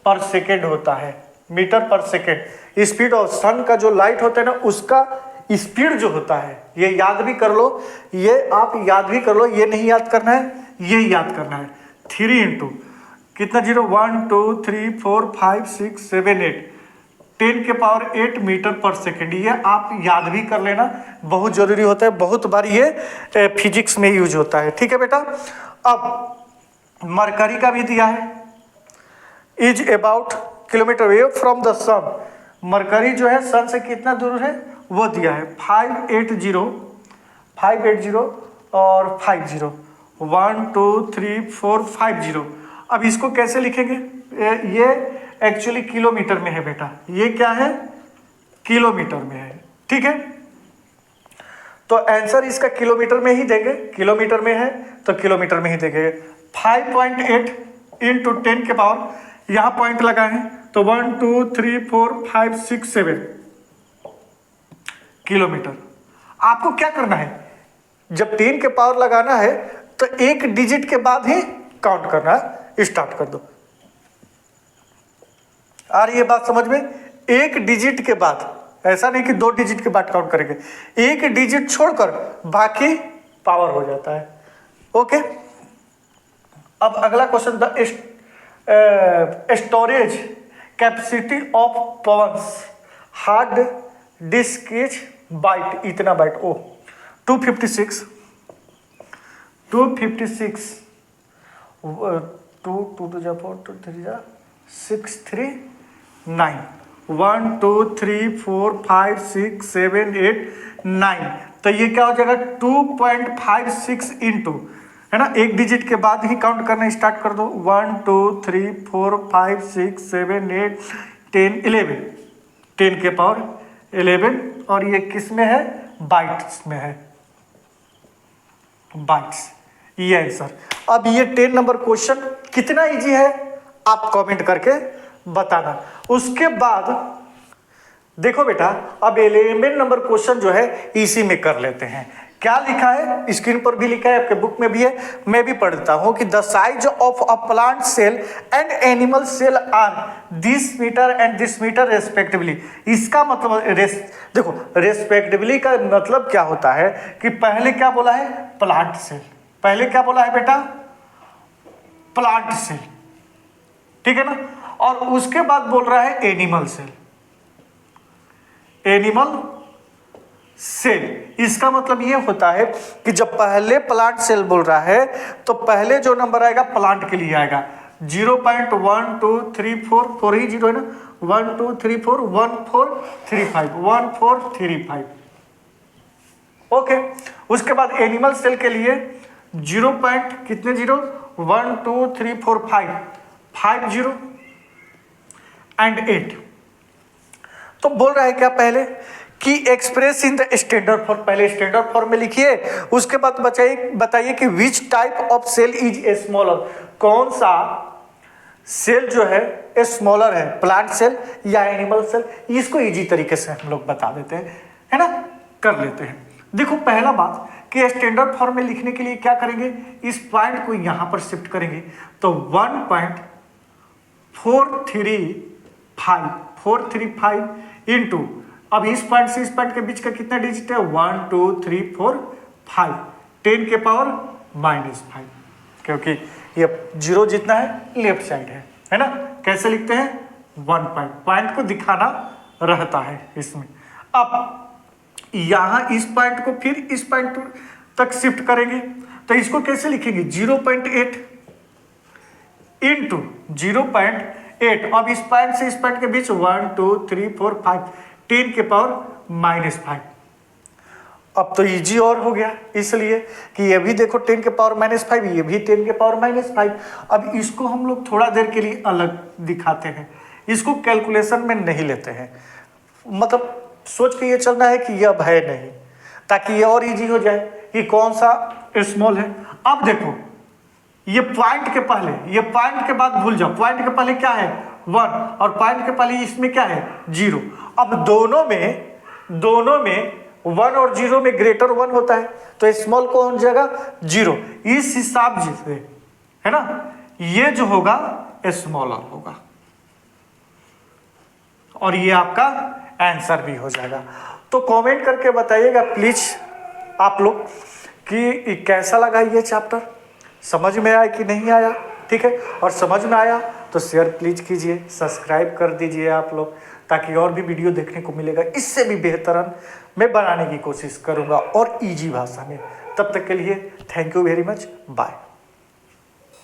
पर सेकेंड होता है, मीटर पर सेकेंड। स्पीड ऑफ सन का जो लाइट होता है ना, उसका स्पीड जो होता है, ये याद भी कर लो, ये आप याद भी कर लो, ये नहीं याद करना है, ये याद करना है। 3 इंटू कितना जीरो, 1 2 3 4 5 6 7 8, 10 के पावर 8 मीटर पर सेकेंड। ये आप याद भी कर लेना, बहुत जरूरी होता है, बहुत बार ये फिजिक्स में यूज होता है, ठीक है बेटा। अब मरकरी का भी दिया है, is about kilometre away from the sun. Mercury जो है सन से कितना दूर है वो दिया है, 580 और 50, 1 2 3 4 50। अब इसको कैसे लिखेंगे, ये एक्चुअली किलोमीटर में है बेटा, ये क्या है, किलोमीटर में है, ठीक है। तो आंसर इसका किलोमीटर में ही देंगे, किलोमीटर में है तो किलोमीटर में ही देंगे। 5.8 इंटू 10 के पावर, यहाँ पॉइंट लगाए हैं, तो 1 2 3 4 5 6 7 किलोमीटर। आपको क्या करना है, जब 10 के पावर लगाना है तो एक डिजिट के बाद ही काउंट करना स्टार्ट कर दो, आ रही है बात समझ में? एक डिजिट के बाद, ऐसा नहीं कि 2 डिजिट के बाद काउंट करेंगे, एक डिजिट छोड़कर बाकी पावर हो जाता है। ओके, अब अगला question, the storage capacity of Pawan's hard disk is byte, इतना बाइट, ओ 256 2 2 जा 4 2 3 जा 6 3 9 1 2 3 4 5 6 7 8 9, तो ये क्या हो जाएगा 2.56 इंटू, है ना, एक डिजिट के बाद ही काउंट करना स्टार्ट कर दो, 1 2 3 4 5 6 7 8 10 11, 10 के पावर 11, और ये किस में है? बाइट्स में है, बाइट्स, ये आंसर। अब ये 10 नंबर क्वेश्चन कितना इजी है आप कमेंट करके बताना। उसके बाद देखो बेटा, अब 11 नंबर क्वेश्चन जो है इसी में कर लेते हैं। क्या लिखा है, स्क्रीन पर भी लिखा है, आपके बुक में भी है, मैं भी पढ़ता हूं कि the size of a plant cell and animal cell are this metre and this metre respectively. इसका मतलब देखो, रेस्पेक्टिवली का मतलब क्या होता है कि पहले क्या बोला है? प्लांट सेल, पहले क्या बोला है बेटा? प्लांट सेल, ठीक है ना, और उसके बाद बोल रहा है एनिमल सेल, एनिमल सेल। इसका मतलब ये होता है कि जब पहले प्लांट सेल बोल रहा है तो पहले जो नंबर आएगा प्लांट के लिए आएगा 0.1234, 4 ही 0 है ना, 1 2 3 4 1 4 3 5 1 4 3 5। ओके, उसके बाद एनिमल सेल के लिए 0. कितने 0? 1 2 3 4 5 5 0 एंड 8। तो बोल रहा है क्या पहले कि express in the standard form, पहले स्टैंडर्ड फॉर्म में लिखिए, उसके बाद बताइए कि which type of cell is a smaller, कौन सा सेल जो है ए स्मॉलर है, प्लांट सेल या एनिमल सेल। इसको इजी तरीके से हम लोग बता देते हैं, है ना, कर लेते हैं। देखो पहला बात कि स्टैंडर्ड फॉर्म में लिखने के लिए क्या करेंगे, इस पॉइंट को यहां पर शिफ्ट करेंगे तो 1.435 इंटू, अब इस पॉइंट से इस पॉइंट के बीच का कितना डिजिट है? 1 2 3 4 5, 10 के पावर -5, क्योंकि ये 0 जितना है लेफ्ट साइड है ना। कैसे लिखते हैं? 1 पॉइंट को दिखाना रहता है इसमें। अब यहां इस पॉइंट को फिर इस पॉइंट तक शिफ्ट करेंगे तो इसको कैसे लिखेंगे? 0.8 इंटू 0.8, अब इस पॉइंट से इस पॉइंट के बीच 1 2 3 4 5, 10 के पावर -5। अब तो इजी और हो गया, इसलिए कि ये भी देखो 10 के पावर -5, ये भी 10 के पावर -5। अब इसको हम लोग थोड़ा देर के लिए अलग दिखाते हैं, इसको कैलकुलेशन में नहीं लेते हैं, मतलब सोच के ये चलना है कि ये अब है नहीं, ताकि ये और इजी हो जाए कि कौन सा स्मॉल है। अब देखो ये पॉइंट के पहले, ये पॉइंट के बाद भूल जाओ, पॉइंट के पहले क्या है? 1, और पॉइंट के पहले इसमें क्या है? 0। अब दोनों में 1 और 0 में ग्रेटर 1 होता है, तो स्मॉल कौन जाएगा? 0। इस हिसाब से, है ना, ये जो होगा स्मॉलर होगा, और ये आपका आंसर भी हो जाएगा। तो कमेंट करके बताइएगा प्लीज आप लोग कि कैसा लगा ये चैप्टर, समझ में आया कि नहीं आया, ठीक है। और समझ में आया तो शेयर प्लीज कीजिए, सब्सक्राइब कर दीजिए आप लोग, ताकि और भी वीडियो देखने को मिलेगा, इससे भी बेहतर मैं बनाने की कोशिश करूंगा और इजी भाषा में। तब तक के लिए thank you very much, bye.